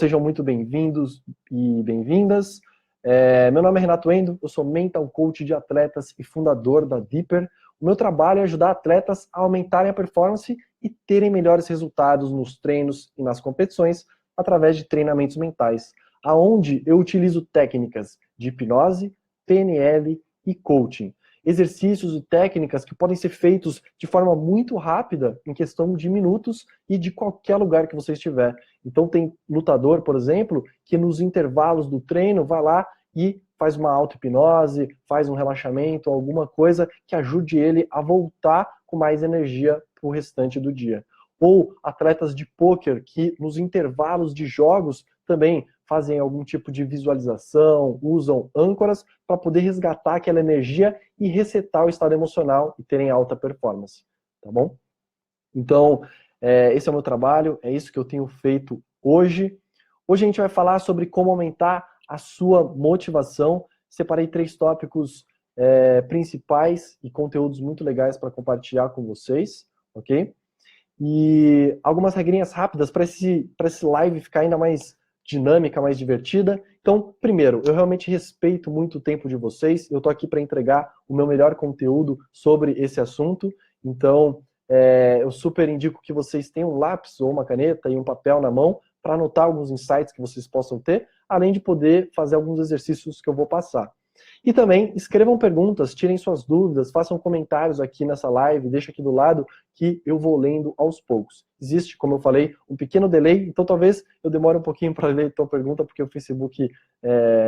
Sejam muito bem-vindos e bem-vindas. Meu nome é Renato Endo, eu sou Mental Coach de atletas e fundador da Deeper. O meu trabalho é ajudar atletas a aumentarem a performance e terem melhores resultados nos treinos e nas competições através de treinamentos mentais, aonde eu utilizo técnicas de hipnose, PNL e coaching. Exercícios e técnicas que podem ser feitos de forma muito rápida, em questão de minutos e de qualquer lugar que você estiver. Então tem lutador, por exemplo, que nos intervalos do treino vai lá e faz uma auto-hipnose, faz um relaxamento, alguma coisa que ajude ele a voltar com mais energia para o restante do dia. Ou atletas de pôquer que nos intervalos de jogos também fazem algum tipo de visualização, usam âncoras para poder resgatar aquela energia e resetar o estado emocional e terem alta performance, tá bom? Então, esse é o meu trabalho, é isso que eu tenho feito hoje. Hoje a gente vai falar sobre como aumentar a sua motivação. Separei 3 tópicos principais e conteúdos muito legais para compartilhar com vocês, ok? E algumas regrinhas rápidas para esse live ficar ainda mais dinâmica, mais divertida. Então, primeiro, eu realmente respeito muito o tempo de vocês. Eu estou aqui para entregar o meu melhor conteúdo sobre esse assunto. Então, eu super indico que vocês tenham um lápis ou uma caneta e um papel na mão para anotar alguns insights que vocês possam ter, além de poder fazer alguns exercícios que eu vou passar. E também escrevam perguntas, tirem suas dúvidas, façam comentários aqui nessa live, deixa aqui do lado que eu vou lendo aos poucos. Existe, como eu falei, um pequeno delay, então talvez eu demore um pouquinho para ler a tua pergunta, porque o Facebook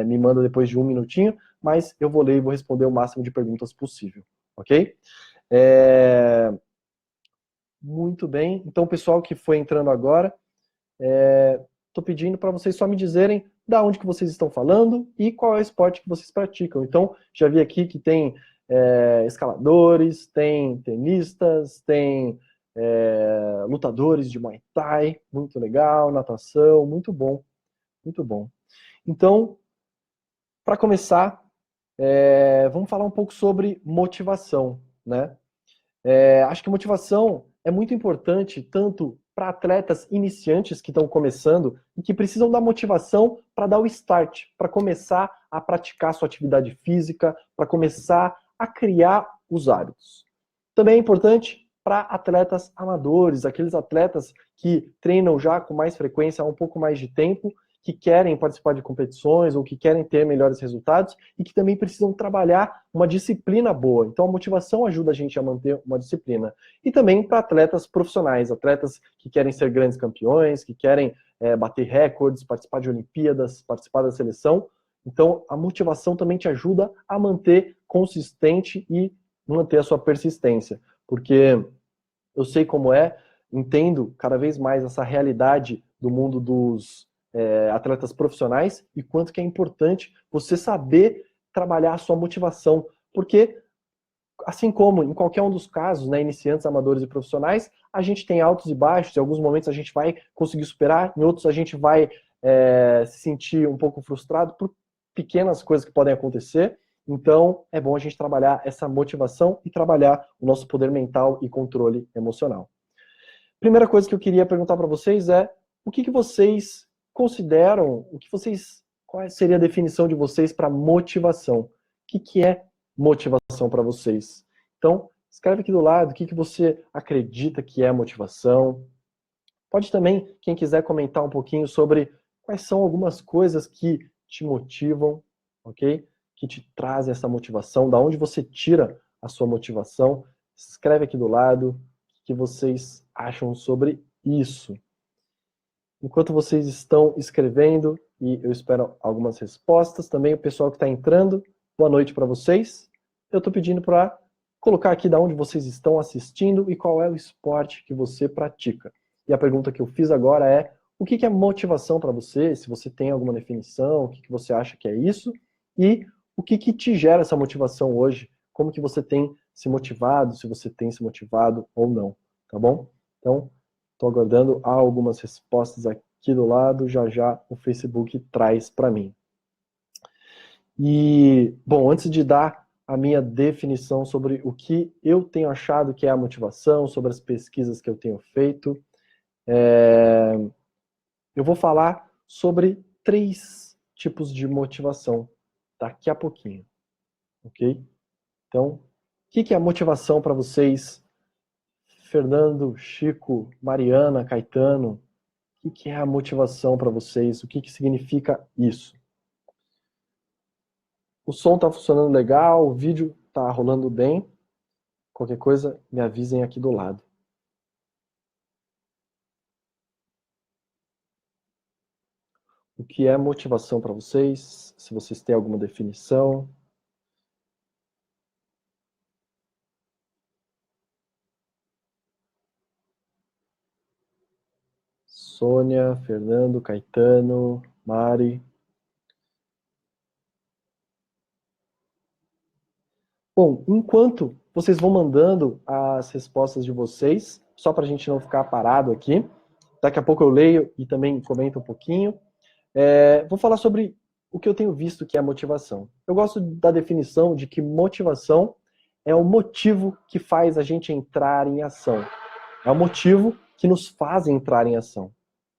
me manda depois de 1 minutinho, mas eu vou ler e vou responder o máximo de perguntas possível, ok? Muito bem, então pessoal que foi entrando agora, estou pedindo para vocês só me dizerem da onde que vocês estão falando e qual é o esporte que vocês praticam. Então, já vi aqui que tem escaladores, tem tenistas, tem lutadores de Muay Thai, muito legal, natação, muito bom, muito bom. Então, para começar, vamos falar um pouco sobre motivação, né? Acho que motivação é muito importante, tanto para atletas iniciantes que estão começando e que precisam da motivação para dar o start, para começar a praticar sua atividade física, para começar a criar os hábitos. Também é importante para atletas amadores, aqueles atletas que treinam já com mais frequência há um pouco mais de tempo, que querem participar de competições ou que querem ter melhores resultados e que também precisam trabalhar uma disciplina boa. Então a motivação ajuda a gente a manter uma disciplina. E também para atletas profissionais, atletas que querem ser grandes campeões, que querem bater recordes, participar de Olimpíadas, participar da seleção. Então a motivação também te ajuda a manter consistente e manter a sua persistência. Porque eu sei como entendo cada vez mais essa realidade do mundo dos atletas profissionais e quanto que é importante você saber trabalhar a sua motivação, porque assim como em qualquer um dos casos, né, iniciantes, amadores e profissionais, a gente tem altos e baixos, em alguns momentos a gente vai conseguir superar, em outros a gente vai se sentir um pouco frustrado por pequenas coisas que podem acontecer. Então é bom a gente trabalhar essa motivação e trabalhar o nosso poder mental e controle emocional. Primeira coisa que eu queria perguntar para vocês o que vocês consideram, qual seria a definição de vocês para motivação? O que é motivação para vocês? Então, escreve aqui do lado o que você acredita que é motivação. Pode também, quem quiser, comentar um pouquinho sobre quais são algumas coisas que te motivam, ok? Que te trazem essa motivação, da onde você tira a sua motivação. Escreve aqui do lado o que vocês acham sobre isso. Enquanto vocês estão escrevendo, e eu espero algumas respostas, também o pessoal que está entrando, boa noite para vocês. Eu estou pedindo para colocar aqui de onde vocês estão assistindo e qual é o esporte que você pratica. E a pergunta que eu fiz agora o que é motivação para você? Se você tem alguma definição, o que você acha que é isso? E o que te gera essa motivação hoje? Como que você tem se motivado, se você tem se motivado ou não, tá bom? Então, estou aguardando algumas respostas aqui do lado, já o Facebook traz para mim. E, bom, antes de dar a minha definição sobre o que eu tenho achado que é a motivação, sobre as pesquisas que eu tenho feito, eu vou falar sobre 3 tipos de motivação daqui a pouquinho, ok? Então, o que é a motivação para vocês? Fernando, Chico, Mariana, Caetano, o que é a motivação para vocês? O que significa isso? O som está funcionando legal, o vídeo está rolando bem. Qualquer coisa, me avisem aqui do lado. O que é motivação para vocês? Se vocês têm alguma definição. Sônia, Fernando, Caetano, Mari. Bom, enquanto vocês vão mandando as respostas de vocês, só para a gente não ficar parado aqui, daqui a pouco eu leio e também comento um pouquinho. Vou falar sobre o que eu tenho visto que é a motivação. Eu gosto da definição de que motivação é o motivo que faz a gente entrar em ação. É o motivo que nos faz entrar em ação,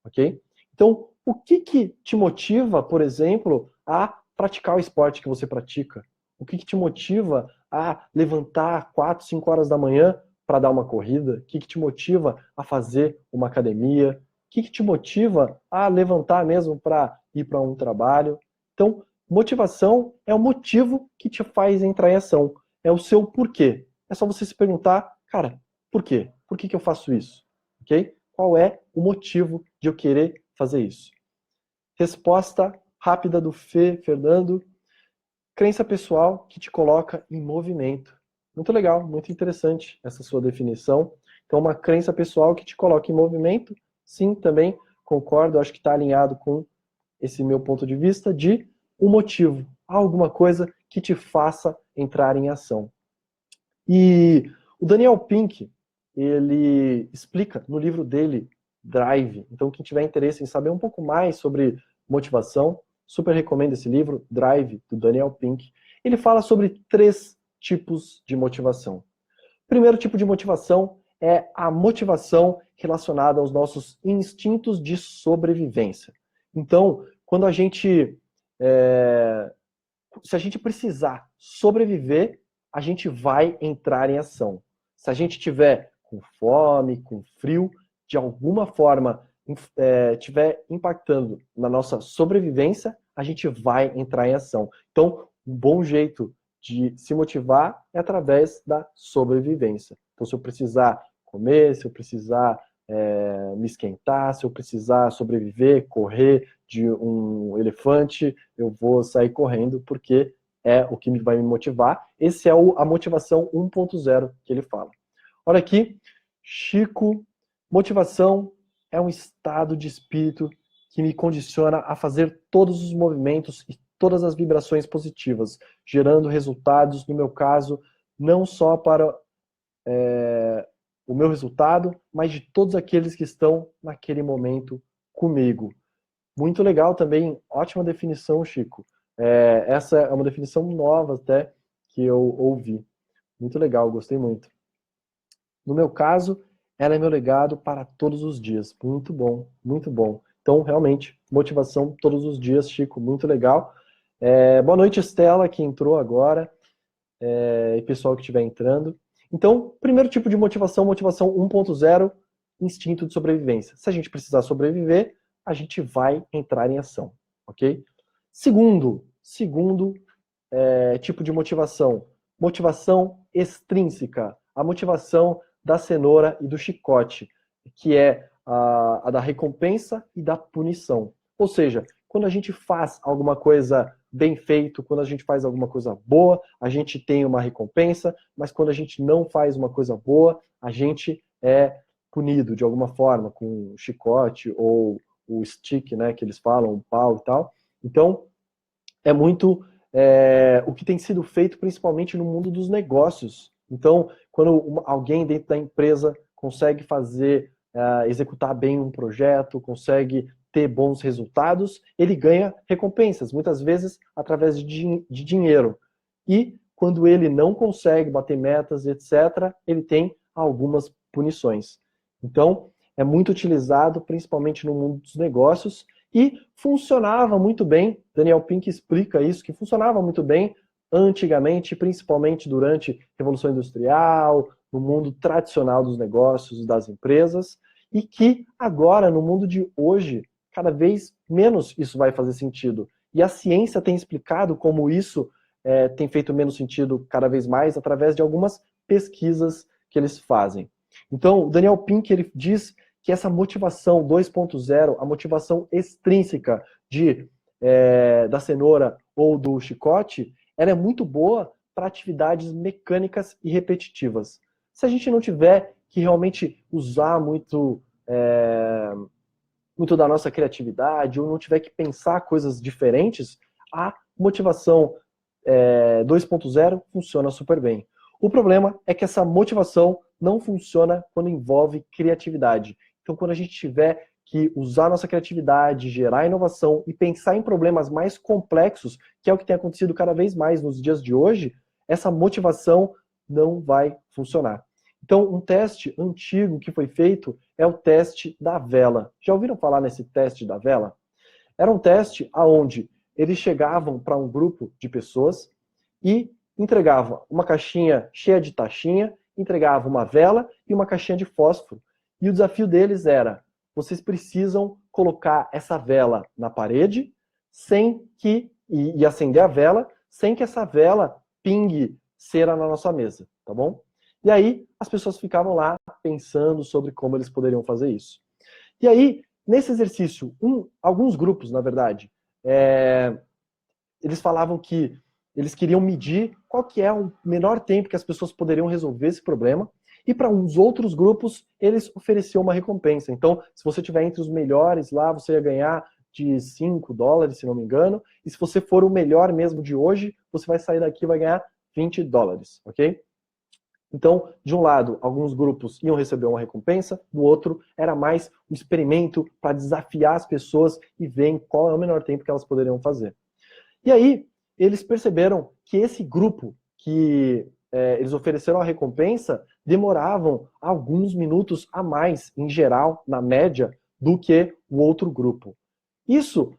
ok? Então, o que te motiva, por exemplo, a praticar o esporte que você pratica? O que te motiva a levantar 4, 5 horas da manhã para dar uma corrida? O que te motiva a fazer uma academia? O que te motiva a levantar mesmo para ir para um trabalho? Então, motivação é o motivo que te faz entrar em ação. É o seu porquê. É só você se perguntar, cara, por quê? Por que eu faço isso? Ok? Qual é o motivo de eu querer fazer isso? Resposta rápida do Fernando. Crença pessoal que te coloca em movimento. Muito legal, muito interessante essa sua definição. Então, uma crença pessoal que te coloca em movimento, sim, também concordo, acho que está alinhado com esse meu ponto de vista de um motivo, alguma coisa que te faça entrar em ação. E o Daniel Pink, ele explica no livro dele, Drive. Então, quem tiver interesse em saber um pouco mais sobre motivação, super recomendo esse livro, Drive, do Daniel Pink. Ele fala sobre 3 tipos de motivação. O primeiro tipo de motivação é a motivação relacionada aos nossos instintos de sobrevivência. Então, quando a gente... se a gente precisar sobreviver, a gente vai entrar em ação. Se a gente tiver com fome, com frio, de alguma forma estiver impactando na nossa sobrevivência, a gente vai entrar em ação. Então, um bom jeito de se motivar é através da sobrevivência. Então, se eu precisar comer, se eu precisar me esquentar, se eu precisar sobreviver, correr de um elefante, eu vou sair correndo porque é o que vai me motivar. Esse é a motivação 1.0 que ele fala. Olha aqui, Chico, motivação é um estado de espírito que me condiciona a fazer todos os movimentos e todas as vibrações positivas, gerando resultados, no meu caso, não só para o meu resultado, mas de todos aqueles que estão naquele momento comigo. Muito legal também, ótima definição, Chico. Essa é uma definição nova até que eu ouvi. Muito legal, gostei muito. No meu caso, ela é meu legado para todos os dias. Muito bom, muito bom. Então, realmente, motivação todos os dias, Chico, muito legal. Boa noite, Estela, que entrou agora, e pessoal que estiver entrando. Então, primeiro tipo de motivação, motivação 1.0, instinto de sobrevivência. Se a gente precisar sobreviver, a gente vai entrar em ação, ok? Segundo tipo de motivação, motivação extrínseca, a motivação da cenoura e do chicote, que é a da recompensa e da punição. Ou seja, quando a gente faz alguma coisa bem feito, quando a gente faz alguma coisa boa, a gente tem uma recompensa, mas quando a gente não faz uma coisa boa, a gente é punido de alguma forma, com o chicote ou o stick, né, que eles falam, o pau e tal. Então, é muito o que tem sido feito principalmente no mundo dos negócios. Então, quando alguém dentro da empresa consegue executar bem um projeto, consegue ter bons resultados, ele ganha recompensas, muitas vezes através de dinheiro. E quando ele não consegue bater metas, etc., ele tem algumas punições. Então, é muito utilizado principalmente no mundo dos negócios E funcionava muito bem, Daniel Pink explica isso, que funcionava muito bem antigamente, principalmente durante a Revolução Industrial, no mundo tradicional dos negócios, das empresas, e que agora, no mundo de hoje, cada vez menos isso vai fazer sentido. E a ciência tem explicado como isso tem feito menos sentido cada vez mais através de algumas pesquisas que eles fazem. Então, o Daniel Pink ele diz que essa motivação 2.0, a motivação extrínseca da cenoura ou do chicote, ela é muito boa para atividades mecânicas e repetitivas. Se a gente não tiver que realmente usar muito da nossa criatividade, ou não tiver que pensar coisas diferentes, a motivação 2.0 funciona super bem. O problema é que essa motivação não funciona quando envolve criatividade. Então, quando a gente tiver que usar nossa criatividade, gerar inovação e pensar em problemas mais complexos, que é o que tem acontecido cada vez mais nos dias de hoje, essa motivação não vai funcionar. Então, um teste antigo que foi feito é o teste da vela. Já ouviram falar nesse teste da vela? Era um teste onde eles chegavam para um grupo de pessoas e entregavam uma caixinha cheia de taxinha, entregavam uma vela e uma caixinha de fósforo. E o desafio deles era: vocês precisam colocar essa vela na parede e acender a vela sem que essa vela pingue cera na nossa mesa, tá bom? E aí as pessoas ficavam lá pensando sobre como eles poderiam fazer isso. E aí, nesse exercício, alguns grupos, na verdade, eles falavam que eles queriam medir qual que é o menor tempo que as pessoas poderiam resolver esse problema. E para uns outros grupos, eles ofereciam uma recompensa. Então, se você estiver entre os melhores lá, você ia ganhar de $5, se não me engano. E se você for o melhor mesmo de hoje, você vai sair daqui e vai ganhar $20, ok? Então, de um lado, alguns grupos iam receber uma recompensa, do outro era mais um experimento para desafiar as pessoas e ver qual é o menor tempo que elas poderiam fazer. E aí, eles perceberam que esse grupo que eles ofereceram a recompensa demoravam alguns minutos a mais, em geral, na média, do que o outro grupo. Isso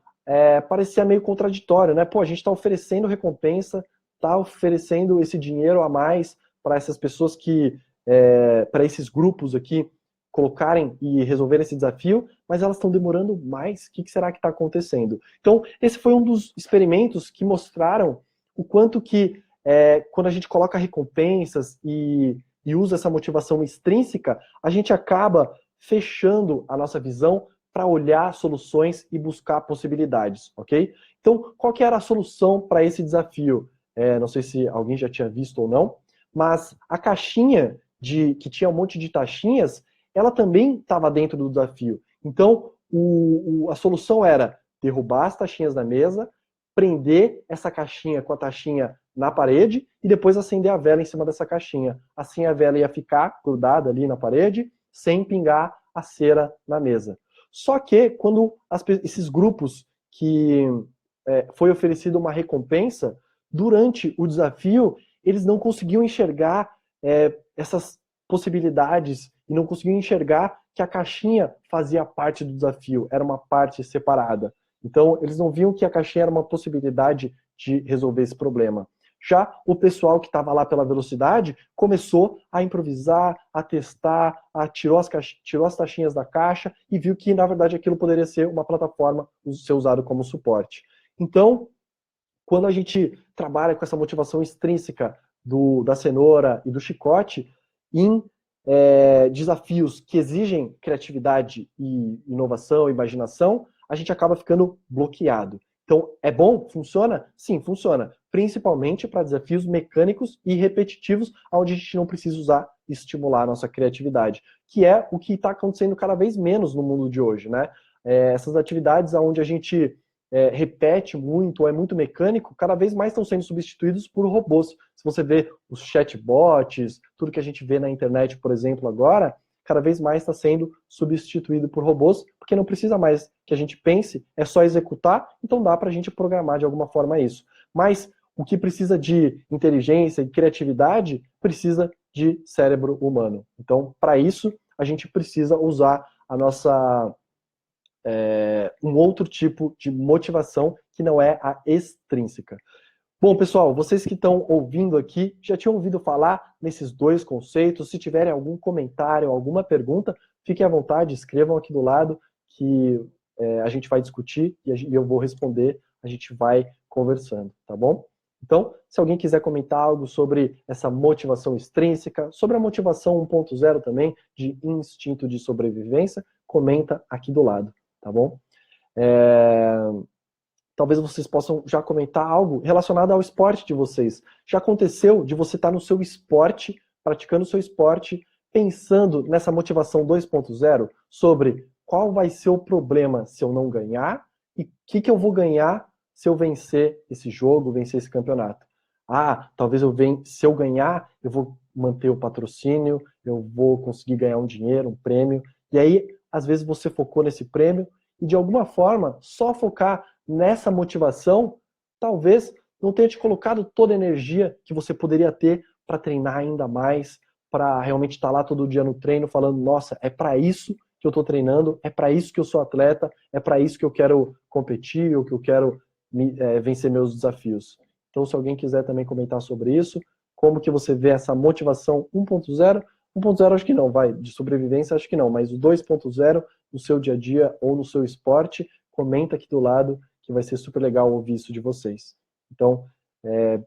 parecia meio contraditório, né? Pô, a gente está oferecendo recompensa, está oferecendo esse dinheiro a mais para essas pessoas para esses grupos aqui colocarem e resolverem esse desafio, mas elas estão demorando mais. O que será que está acontecendo? Então, esse foi um dos experimentos que mostraram o quanto que quando a gente coloca recompensas e usa essa motivação extrínseca, a gente acaba fechando a nossa visão para olhar soluções e buscar possibilidades, ok? Então, qual que era a solução para esse desafio? Não sei se alguém já tinha visto ou não, mas a caixinha que tinha um monte de taxinhas, ela também estava dentro do desafio. Então, a solução era derrubar as taxinhas da mesa, prender essa caixinha com a taxinha na parede e depois acender a vela em cima dessa caixinha. Assim a vela ia ficar grudada ali na parede, sem pingar a cera na mesa. Só que quando esses grupos que foi oferecido uma recompensa, durante o desafio, eles não conseguiam enxergar essas possibilidades e não conseguiam enxergar que a caixinha fazia parte do desafio, era uma parte separada. Então, eles não viam que a caixinha era uma possibilidade de resolver esse problema. Já o pessoal que estava lá pela velocidade começou a improvisar, a testar, tirou as taxinhas da caixa e viu que, na verdade, aquilo poderia ser uma plataforma ser usado como suporte. Então, quando a gente trabalha com essa motivação extrínseca da cenoura e do chicote, em desafios que exigem criatividade e inovação, imaginação, a gente acaba ficando bloqueado. Então, é bom? Funciona? Sim, funciona. Principalmente para desafios mecânicos e repetitivos, onde a gente não precisa usar e estimular a nossa criatividade, que é o que está acontecendo cada vez menos no mundo de hoje, né? Essas atividades onde a gente repete muito ou é muito mecânico, cada vez mais estão sendo substituídos por robôs. Se você vê os chatbots, tudo que a gente vê na internet, por exemplo, agora, cada vez mais está sendo substituído por robôs, porque não precisa mais que a gente pense, é só executar, então dá para a gente programar de alguma forma isso. Mas o que precisa de inteligência e criatividade, precisa de cérebro humano. Então, para isso, a gente precisa usar a nossa um outro tipo de motivação que não é a extrínseca. Bom, pessoal, vocês que estão ouvindo aqui já tinham ouvido falar nesses dois conceitos. Se tiverem algum comentário, alguma pergunta, fiquem à vontade, escrevam aqui do lado que a gente vai discutir e eu vou responder, a gente vai conversando, tá bom? Então, se alguém quiser comentar algo sobre essa motivação extrínseca, sobre a motivação 1.0 também, de instinto de sobrevivência, comenta aqui do lado, tá bom? Talvez vocês possam já comentar algo relacionado ao esporte de vocês. Já aconteceu de você estar no seu esporte, praticando o seu esporte, pensando nessa motivação 2.0 sobre qual vai ser o problema se eu não ganhar e o que eu vou ganhar se eu vencer esse jogo, vencer esse campeonato. Talvez se eu ganhar, eu vou manter o patrocínio, eu vou conseguir ganhar um dinheiro, um prêmio. E aí, às vezes você focou nesse prêmio e de alguma forma, só focar nessa motivação, talvez não tenha te colocado toda a energia que você poderia ter para treinar ainda mais, para realmente estar lá todo dia no treino falando, nossa, é para isso que eu estou treinando, é para isso que eu sou atleta, é para isso que eu quero competir, ou que eu quero vencer meus desafios. Então, se alguém quiser também comentar sobre isso, como que você vê essa motivação 1.0? 1.0 acho que não, de sobrevivência acho que não, mas o 2.0 no seu dia a dia ou no seu esporte, comenta aqui do lado que vai ser super legal ouvir isso de vocês. Então,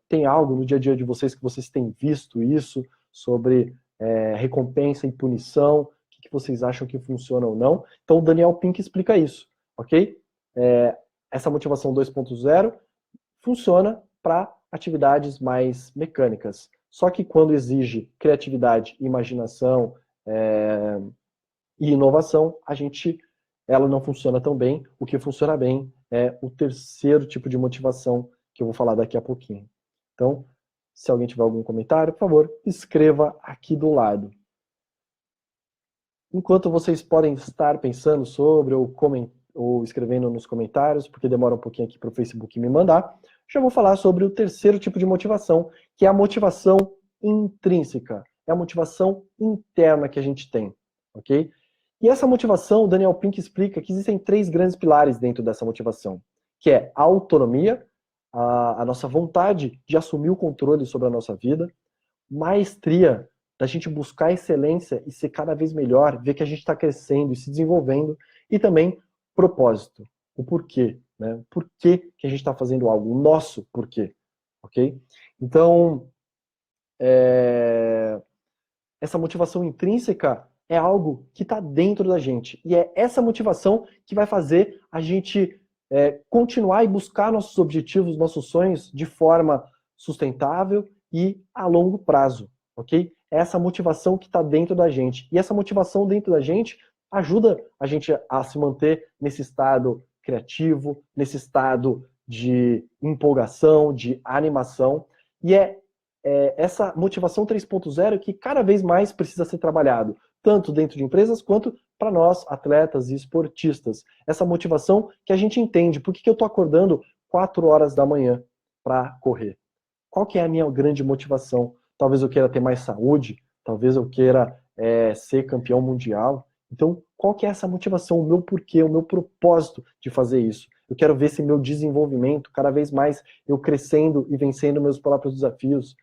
tem algo no dia a dia de vocês que vocês têm visto isso, sobre recompensa e punição, o que vocês acham que funciona ou não. Então, o Daniel Pink explica isso, ok? Essa motivação 2.0 funciona para atividades mais mecânicas. Só que quando exige criatividade, imaginação e inovação, ela não funciona tão bem. O que funciona bem é o terceiro tipo de motivação que eu vou falar daqui a pouquinho. Então, se alguém tiver algum comentário, por favor, escreva aqui do lado. Enquanto vocês podem estar pensando sobre ou escrevendo nos comentários, porque demora um pouquinho aqui para o Facebook me mandar, já vou falar sobre o terceiro tipo de motivação, que é a motivação intrínseca. É a motivação interna que a gente tem, ok? E essa motivação, o Daniel Pink explica que existem 3 grandes pilares dentro dessa motivação, que é a autonomia, a nossa vontade de assumir o controle sobre a nossa vida, maestria, da gente buscar excelência e ser cada vez melhor, ver que a gente está crescendo e se desenvolvendo, e também propósito, o porquê, né? Por que que a gente está fazendo algo, o nosso porquê, ok? Então, essa motivação intrínseca é algo que está dentro da gente, e é essa motivação que vai fazer a gente continuar e buscar nossos objetivos, nossos sonhos de forma sustentável e a longo prazo, ok? É essa motivação que está dentro da gente. E essa motivação dentro da gente ajuda a gente a se manter nesse estado criativo, nesse estado de empolgação, de animação. E essa motivação 3.0 que cada vez mais precisa ser trabalhado, tanto dentro de empresas quanto para nós, atletas e esportistas. Essa motivação que a gente entende. Por que eu estou acordando 4 horas da manhã para correr? Qual que é a minha grande motivação? Talvez eu queira ter mais saúde, talvez eu queira ser campeão mundial. Então, qual que é essa motivação, o meu porquê, o meu propósito de fazer isso? Eu quero ver esse meu desenvolvimento, cada vez mais eu crescendo e vencendo meus próprios desafios.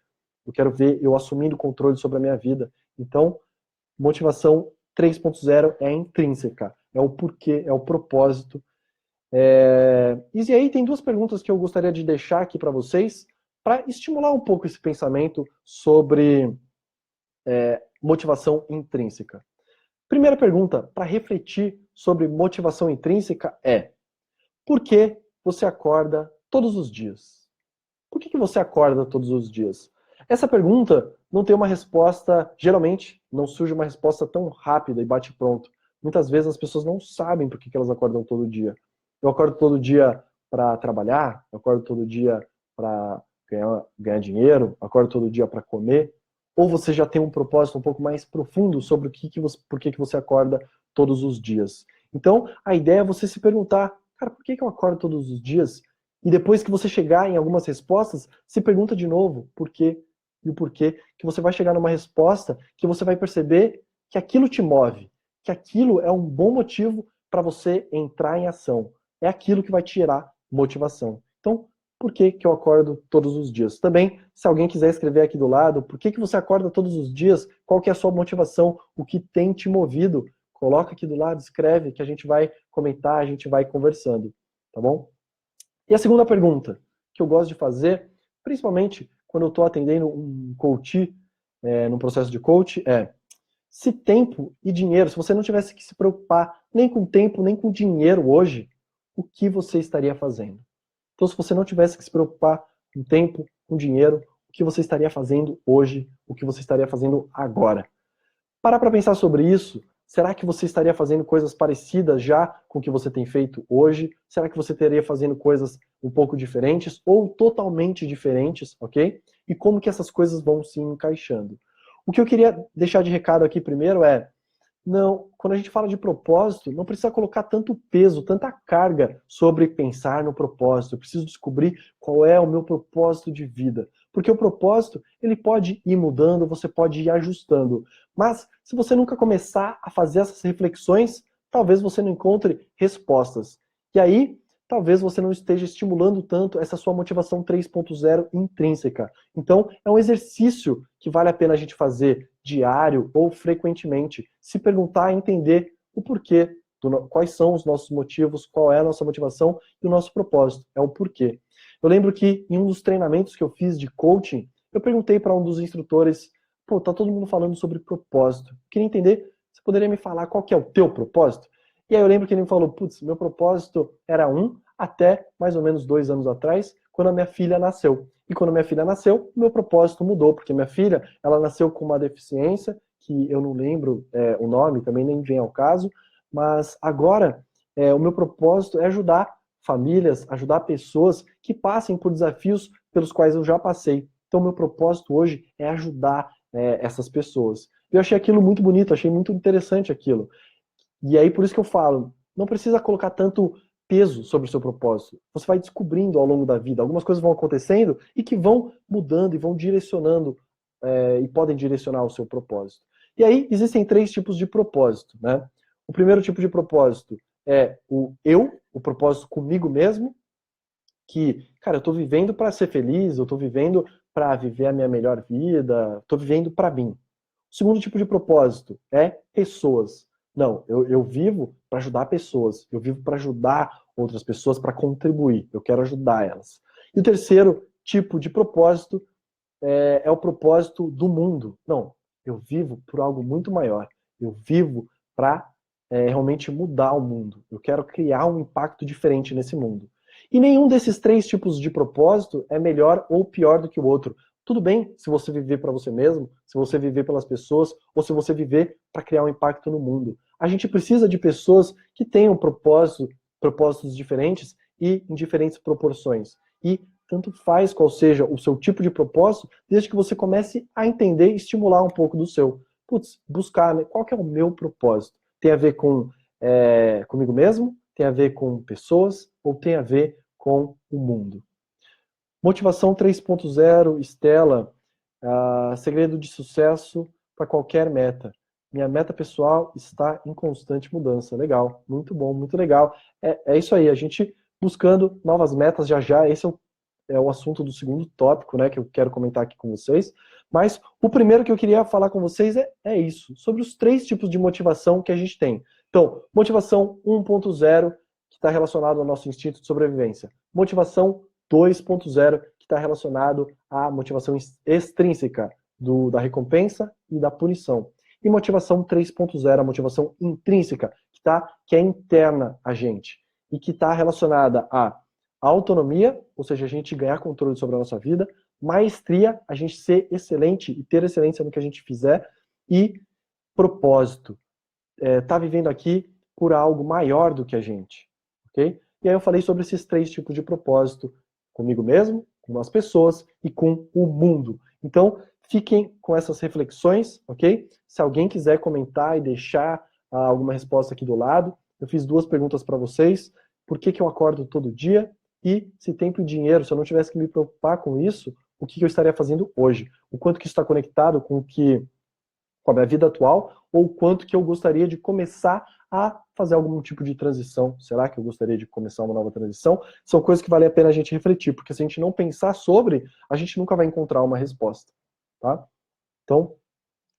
Eu quero ver eu assumindo o controle sobre a minha vida. Então, motivação 3.0 é intrínseca, é o porquê, é o propósito. E aí tem 2 perguntas que eu gostaria de deixar aqui para vocês, para estimular um pouco esse pensamento sobre motivação intrínseca. Primeira pergunta, para refletir sobre motivação intrínseca é: por que você acorda todos os dias? Por que você acorda todos os dias? Essa pergunta não tem uma resposta, geralmente, não surge uma resposta tão rápida e bate pronto. Muitas vezes as pessoas não sabem por que elas acordam todo dia. Eu acordo todo dia para trabalhar, eu acordo todo dia para ganhar dinheiro, eu acordo todo dia para comer. Ou você já tem um propósito um pouco mais profundo sobre por que você acorda todos os dias. Então, a ideia é você se perguntar, cara, por que eu acordo todos os dias? E depois que você chegar em algumas respostas, se pergunta de novo por quê e o porquê, que você vai chegar numa resposta que você vai perceber que aquilo te move, que aquilo é um bom motivo para você entrar em ação. É aquilo que vai te gerar motivação. Então, por que que eu acordo todos os dias? Também, se alguém quiser escrever aqui do lado, por que que você acorda todos os dias? Qual que é a sua motivação? O que tem te movido? Coloca aqui do lado, escreve, que a gente vai comentar, a gente vai conversando, tá bom? E a segunda pergunta que eu gosto de fazer, principalmente quando eu estou atendendo um coach, num processo de coach, se tempo e dinheiro, se você não tivesse que se preocupar nem com tempo, nem com dinheiro hoje, o que você estaria fazendo? Então, se você não tivesse que se preocupar com tempo, com dinheiro, o que você estaria fazendo hoje, o que você estaria fazendo agora? Para pensar sobre isso. Será que você estaria fazendo coisas parecidas já com o que você tem feito hoje? Será que você estaria fazendo coisas um pouco diferentes ou totalmente diferentes, ok? E como que essas coisas vão se encaixando? O que eu queria deixar de recado aqui primeiro é, não, quando a gente fala de propósito, não precisa colocar tanto peso, tanta carga sobre pensar no propósito. Eu preciso descobrir qual é o meu propósito de vida. Porque o propósito, ele pode ir mudando, você pode ir ajustando. Mas, se você nunca começar a fazer essas reflexões, talvez você não encontre respostas. E aí, talvez você não esteja estimulando tanto essa sua motivação 3.0 intrínseca. Então, é um exercício que vale a pena a gente fazer diário ou frequentemente. Se perguntar e entender o porquê, quais são os nossos motivos, qual é a nossa motivação e o nosso propósito. É o porquê. Eu lembro que em um dos treinamentos que eu fiz de coaching, eu perguntei para um dos instrutores, pô, tá todo mundo falando sobre propósito. Eu queria entender, você poderia me falar qual que é o teu propósito? E aí eu lembro que ele me falou, putz, meu propósito era até mais ou menos 2 anos atrás, quando a minha filha nasceu. E quando minha filha nasceu, meu propósito mudou, porque minha filha, ela nasceu com uma deficiência, que eu não lembro o nome, também nem vem ao caso, mas agora o meu propósito é ajudar famílias, ajudar pessoas que passem por desafios pelos quais eu já passei. Então, meu propósito hoje é ajudar essas pessoas. Eu achei aquilo muito bonito, achei muito interessante aquilo. E aí, por isso que eu falo, não precisa colocar tanto peso sobre o seu propósito. Você vai descobrindo ao longo da vida. Algumas coisas vão acontecendo e que vão mudando e vão direcionando e podem direcionar o seu propósito. E aí, existem 3 tipos de propósito, né? O primeiro tipo de propósito é o propósito comigo mesmo, que, cara, eu tô vivendo para ser feliz, eu tô vivendo para viver a minha melhor vida, tô vivendo para mim. O segundo tipo de propósito é pessoas. Não, eu vivo para ajudar pessoas, eu vivo para ajudar outras pessoas, para contribuir, eu quero ajudar elas. E o terceiro tipo de propósito é o propósito do mundo. Não, eu vivo por algo muito maior. Eu vivo para realmente mudar o mundo. Eu quero criar um impacto diferente nesse mundo. E nenhum desses 3 tipos de propósito é melhor ou pior do que o outro. Tudo bem se você viver para você mesmo, se você viver pelas pessoas, ou se você viver para criar um impacto no mundo. A gente precisa de pessoas que tenham propósitos diferentes e em diferentes proporções. E tanto faz qual seja o seu tipo de propósito, desde que você comece a entender e estimular um pouco do seu. Putz, buscar, né, qual que é o meu propósito? Tem a ver com comigo mesmo? Tem a ver com pessoas? Ou tem a ver com o mundo? Motivação 3.0, Estela, segredo de sucesso para qualquer meta. Minha meta pessoal está em constante mudança. Legal, muito bom, muito legal. É isso aí, a gente buscando novas metas já já. Esse é o assunto do segundo tópico, né, que eu quero comentar aqui com vocês. Mas o primeiro que eu queria falar com vocês é isso, sobre os 3 tipos de motivação que a gente tem. Então, motivação 1.0, que está relacionado ao nosso instinto de sobrevivência. Motivação 2.0, que está relacionado à motivação extrínseca, da recompensa e da punição. E motivação 3.0, a motivação intrínseca, que é interna a gente, e que está relacionada à autonomia, ou seja, a gente ganhar controle sobre a nossa vida, maestria, a gente ser excelente e ter excelência no que a gente fizer, e propósito, tá vivendo aqui por algo maior do que a gente, ok? E aí eu falei sobre esses 3 tipos de propósito, comigo mesmo, com as pessoas e com o mundo. Então, fiquem com essas reflexões, ok? Se alguém quiser comentar e deixar alguma resposta aqui do lado, eu fiz 2 perguntas para vocês. Por que eu acordo todo dia? E se tempo e dinheiro, se eu não tivesse que me preocupar com isso, o que eu estaria fazendo hoje? O quanto que isso está conectado com a minha vida atual, ou o quanto que eu gostaria de começar a fazer algum tipo de transição. Será que eu gostaria de começar uma nova transição? São coisas que vale a pena a gente refletir, porque se a gente não pensar sobre, a gente nunca vai encontrar uma resposta, tá? Então,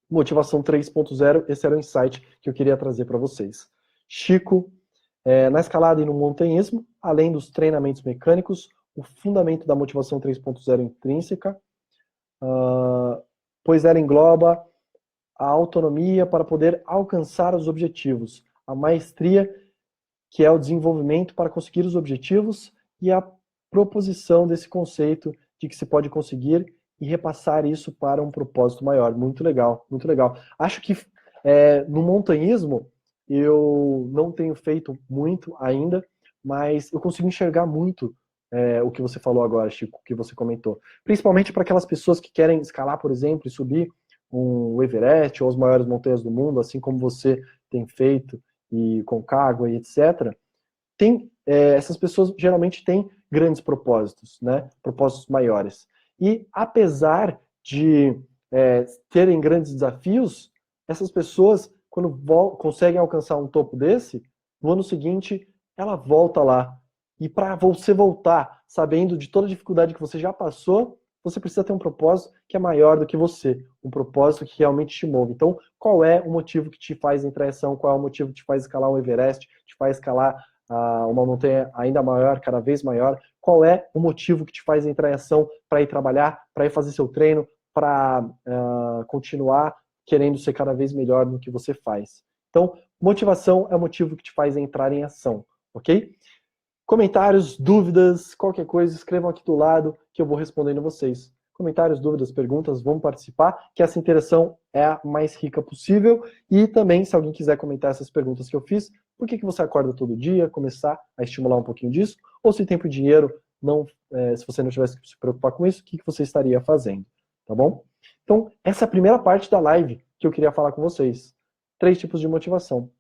motivação 3.0, esse era o insight que eu queria trazer para vocês. Chico, na escalada e no montanhismo, além dos treinamentos mecânicos, o fundamento da motivação 3.0 intrínseca, pois ela engloba a autonomia para poder alcançar os objetivos, a maestria, que é o desenvolvimento para conseguir os objetivos, e a proposição desse conceito de que se pode conseguir e repassar isso para um propósito maior. Muito legal, muito legal. Acho que no montanhismo eu não tenho feito muito ainda, mas eu consigo enxergar muito o que você falou agora, Chico, o que você comentou. Principalmente para aquelas pessoas que querem escalar, por exemplo, e subir o Everest ou as maiores montanhas do mundo, assim como você tem feito, e Concagua e etc. Essas pessoas geralmente têm grandes propósitos, né? Propósitos maiores. E apesar de terem grandes desafios, essas pessoas, quando conseguem alcançar um topo desse, no ano seguinte, ela volta lá. E para você voltar, sabendo de toda a dificuldade que você já passou, você precisa ter um propósito que é maior do que você, um propósito que realmente te move. Então, qual é o motivo que te faz entrar em ação? Qual é o motivo que te faz escalar um Everest, te faz escalar uma montanha ainda maior, cada vez maior? Qual é o motivo que te faz entrar em ação para ir trabalhar, para ir fazer seu treino, para continuar querendo ser cada vez melhor no que você faz? Então, motivação é o motivo que te faz entrar em ação, ok? Comentários, dúvidas, qualquer coisa, escrevam aqui do lado que eu vou respondendo vocês. Comentários, dúvidas, perguntas, vamos participar, que essa interação é a mais rica possível. E também, se alguém quiser comentar essas perguntas que eu fiz, por que você acorda todo dia, começar a estimular um pouquinho disso, ou se tempo e dinheiro, se você não tivesse que se preocupar com isso, o que você estaria fazendo, tá bom? Então, essa é a primeira parte da live que eu queria falar com vocês. 3 tipos de motivação.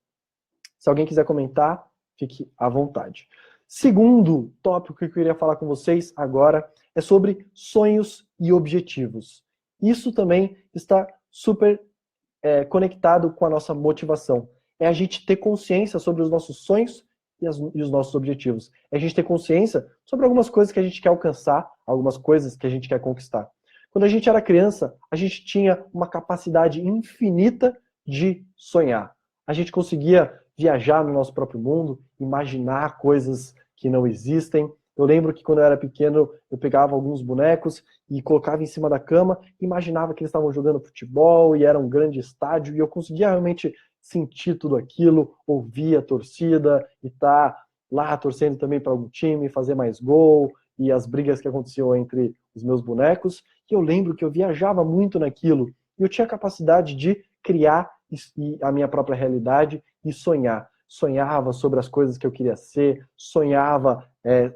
Se alguém quiser comentar, fique à vontade. Segundo tópico que eu queria falar com vocês agora é sobre sonhos e objetivos. Isso também está super conectado com a nossa motivação. É a gente ter consciência sobre os nossos sonhos e os nossos objetivos. É a gente ter consciência sobre algumas coisas que a gente quer alcançar, algumas coisas que a gente quer conquistar. Quando a gente era criança, a gente tinha uma capacidade infinita de sonhar. A gente conseguia viajar no nosso próprio mundo, imaginar coisas que não existem. Eu lembro que quando eu era pequeno, eu pegava alguns bonecos e colocava em cima da cama, imaginava que eles estavam jogando futebol e era um grande estádio, e eu conseguia realmente sentir tudo aquilo, ouvir a torcida e estar lá torcendo também para algum time, fazer mais gol, e as brigas que aconteciam entre os meus bonecos. E eu lembro que eu viajava muito naquilo, e eu tinha a capacidade de criar a minha própria realidade e sonhar. Sonhava sobre as coisas que eu queria ser, sonhava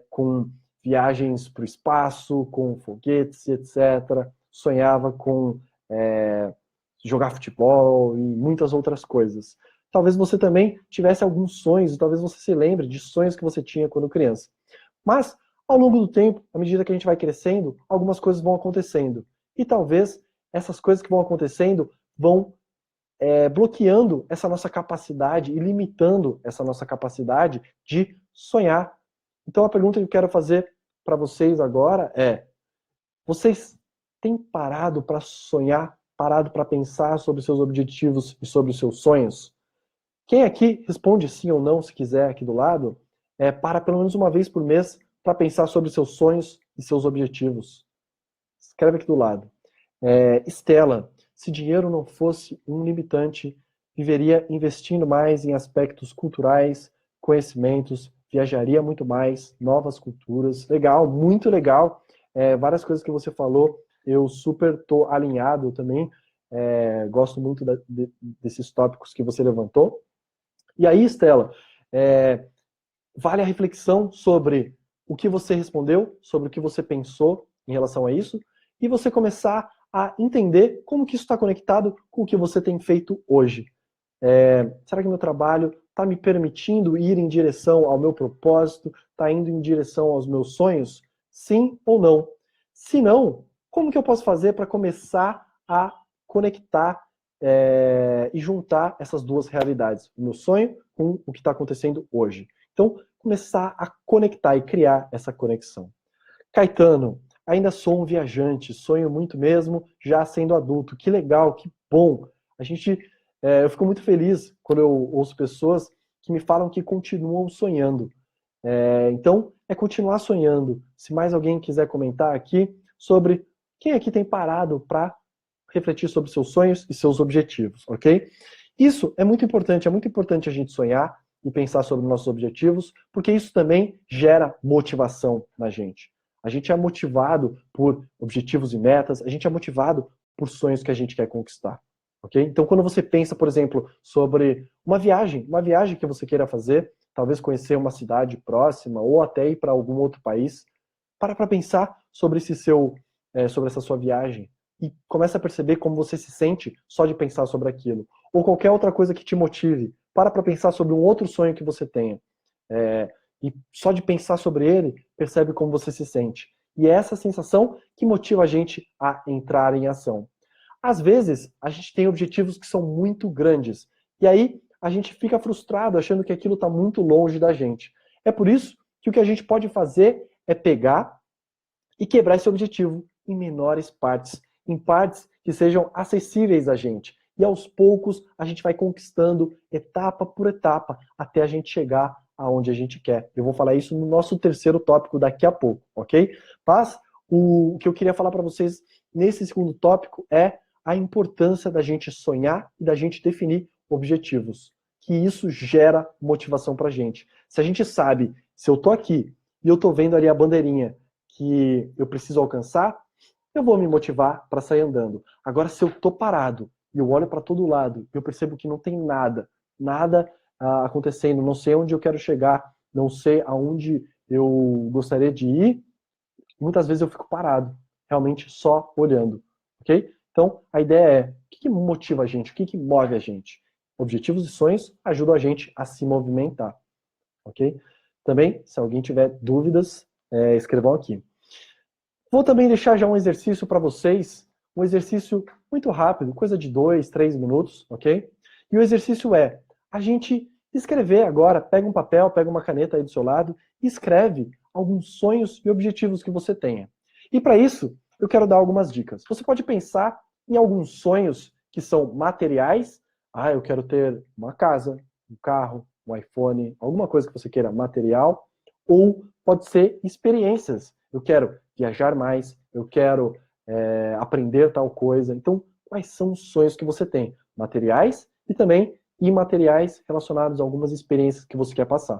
com viagens para o espaço, com foguetes, etc. Sonhava com jogar futebol e muitas outras coisas. Talvez você também tivesse alguns sonhos, talvez você se lembre de sonhos que você tinha quando criança. Mas, ao longo do tempo, à medida que a gente vai crescendo, algumas coisas vão acontecendo. E talvez essas coisas que vão acontecendo vão bloqueando essa nossa capacidade e limitando essa nossa capacidade de sonhar. Então a pergunta que eu quero fazer para vocês agora é: vocês têm parado para sonhar, parado para pensar sobre seus objetivos e sobre os seus sonhos? Quem aqui responde sim ou não, se quiser, aqui do lado, para pelo menos uma vez por mês para pensar sobre seus sonhos e seus objetivos. Escreve aqui do lado. Estela, se dinheiro não fosse um limitante, viveria investindo mais em aspectos culturais, conhecimentos, viajaria muito mais, novas culturas. Legal, muito legal. Várias coisas que você falou, eu super tô alinhado também. Gosto muito desses tópicos que você levantou. E aí, Estela, vale a reflexão sobre o que você respondeu, sobre o que você pensou em relação a isso, e você começar a entender como que isso está conectado com o que você tem feito hoje. Será que meu trabalho está me permitindo ir em direção ao meu propósito? Está indo em direção aos meus sonhos? Sim ou não? Se não, como que eu posso fazer para começar a conectar e juntar essas duas realidades? O meu sonho com o que está acontecendo hoje. Então, começar a conectar e criar essa conexão. Caetano, ainda sou um viajante, sonho muito mesmo, já sendo adulto. Que legal, que bom. Eu fico muito feliz quando eu ouço pessoas que me falam que continuam sonhando. Então, é continuar sonhando. Se mais alguém quiser comentar aqui sobre quem aqui tem parado para refletir sobre seus sonhos e seus objetivos, ok? Isso é muito importante a gente sonhar e pensar sobre nossos objetivos, porque isso também gera motivação na gente. A gente é motivado por objetivos e metas, a gente é motivado por sonhos que a gente quer conquistar, ok? Então, quando você pensa, por exemplo, sobre uma viagem que você queira fazer, talvez conhecer uma cidade próxima ou até ir para algum outro país, para pensar sobre sobre essa sua viagem e começa a perceber como você se sente só de pensar sobre aquilo. Ou qualquer outra coisa que te motive. Para pensar sobre um outro sonho que você tenha. E só de pensar sobre ele, percebe como você se sente. E é essa sensação que motiva a gente a entrar em ação. Às vezes, a gente tem objetivos que são muito grandes. E aí, a gente fica frustrado achando que aquilo está muito longe da gente. É por isso que o que a gente pode fazer é pegar e quebrar esse objetivo em menores partes, em partes que sejam acessíveis a gente. E aos poucos a gente vai conquistando etapa por etapa até a gente chegar aonde a gente quer. Eu vou falar isso no nosso terceiro tópico daqui a pouco, ok? Mas o que eu queria falar para vocês nesse segundo tópico é a importância da gente sonhar e da gente definir objetivos. Que isso gera motivação pra gente. Se a gente sabe, se eu tô aqui e eu tô vendo ali a bandeirinha que eu preciso alcançar, eu vou me motivar para sair andando. Agora, se eu tô parado e eu olho para todo lado e eu percebo que não tem nada acontecendo, não sei onde eu quero chegar, não sei aonde eu gostaria de ir, muitas vezes eu fico parado, realmente só olhando, ok? Então, a ideia é, o que motiva a gente? O que move a gente? Objetivos e sonhos ajudam a gente a se movimentar, ok? Também, se alguém tiver dúvidas, escrevam aqui. Vou também deixar já um exercício para vocês, um exercício muito rápido, coisa de 2, 3 minutos, ok? E o exercício é a gente escrever agora, pega um papel, pega uma caneta aí do seu lado e escreve alguns sonhos e objetivos que você tenha. E para isso, eu quero dar algumas dicas. Você pode pensar em alguns sonhos que são materiais. Ah, eu quero ter uma casa, um carro, um iPhone, alguma coisa que você queira material. Ou pode ser experiências. Eu quero viajar mais, eu quero aprender tal coisa. Então, quais são os sonhos que você tem? Materiais e também imateriais relacionados a algumas experiências que você quer passar.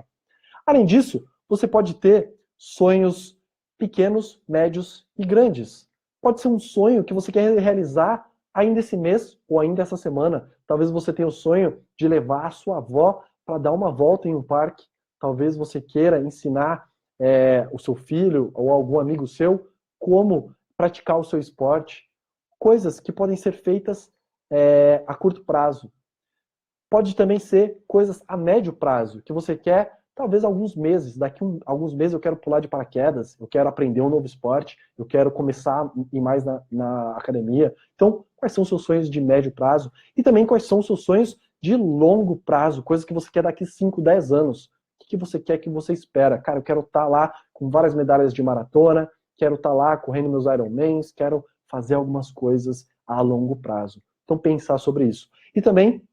Além disso, você pode ter sonhos pequenos, médios e grandes. Pode ser um sonho que você quer realizar ainda esse mês ou ainda essa semana. Talvez você tenha o sonho de levar a sua avó para dar uma volta em um parque. Talvez você queira ensinar o seu filho ou algum amigo seu como praticar o seu esporte. Coisas que podem ser feitas a curto prazo. Pode também ser coisas a médio prazo, que você quer, talvez alguns meses. Daqui alguns meses eu quero pular de paraquedas, eu quero aprender um novo esporte, eu quero começar a ir mais na academia. Então, quais são os seus sonhos de médio prazo? E também quais são os seus sonhos de longo prazo, coisas que você quer daqui 5, 10 anos. O que você quer, que você espera? Cara, eu quero estar lá com várias medalhas de maratona, quero estar lá correndo meus Ironmans, quero fazer algumas coisas a longo prazo. Então, pensar sobre isso. E também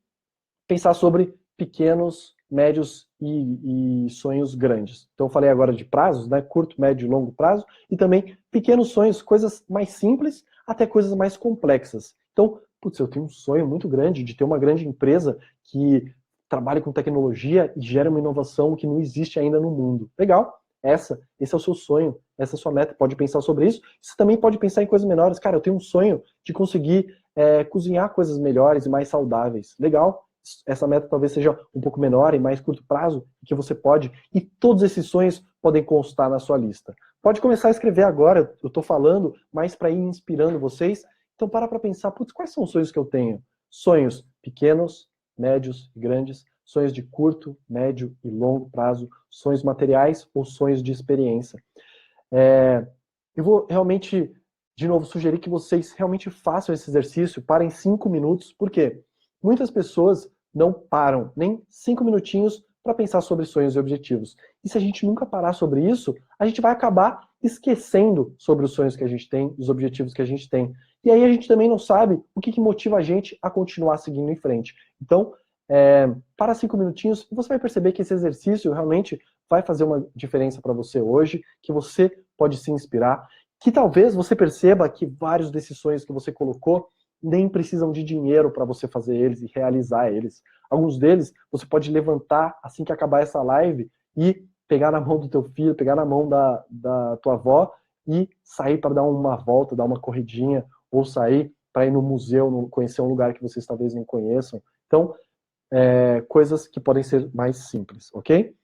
pensar sobre pequenos, médios e sonhos grandes. Então eu falei agora de prazos, né? Curto, médio e longo prazo, e também pequenos sonhos, coisas mais simples até coisas mais complexas. Então, putz, eu tenho um sonho muito grande de ter uma grande empresa que trabalhe com tecnologia e gere uma inovação que não existe ainda no mundo. Legal? Esse é o seu sonho, essa é a sua meta, pode pensar sobre isso. Você também pode pensar em coisas menores. Cara, eu tenho um sonho de conseguir cozinhar coisas melhores e mais saudáveis. Legal? Essa meta talvez seja um pouco menor e mais curto prazo, que você pode, e todos esses sonhos podem constar na sua lista. Pode começar a escrever agora, eu estou falando, mais para ir inspirando vocês. Então para pensar, putz, quais são os sonhos que eu tenho? Sonhos pequenos, médios e grandes, sonhos de curto, médio e longo prazo, sonhos materiais ou sonhos de experiência. Eu vou realmente, de novo, sugerir que vocês realmente façam esse exercício, parem 5 minutos, por quê? Muitas pessoas não param nem 5 minutinhos para pensar sobre sonhos e objetivos. E se a gente nunca parar sobre isso, a gente vai acabar esquecendo sobre os sonhos que a gente tem, os objetivos que a gente tem. E aí a gente também não sabe o que motiva a gente a continuar seguindo em frente. Então, para 5 minutinhos, você vai perceber que esse exercício realmente vai fazer uma diferença para você hoje, que você pode se inspirar, que talvez você perceba que vários desses sonhos que você colocou nem precisam de dinheiro para você fazer eles e realizar eles. Alguns deles você pode levantar assim que acabar essa live e pegar na mão do teu filho, pegar na mão da tua avó e sair para dar uma volta, dar uma corridinha, ou sair para ir no museu, conhecer um lugar que vocês talvez não conheçam. Então, coisas que podem ser mais simples, ok?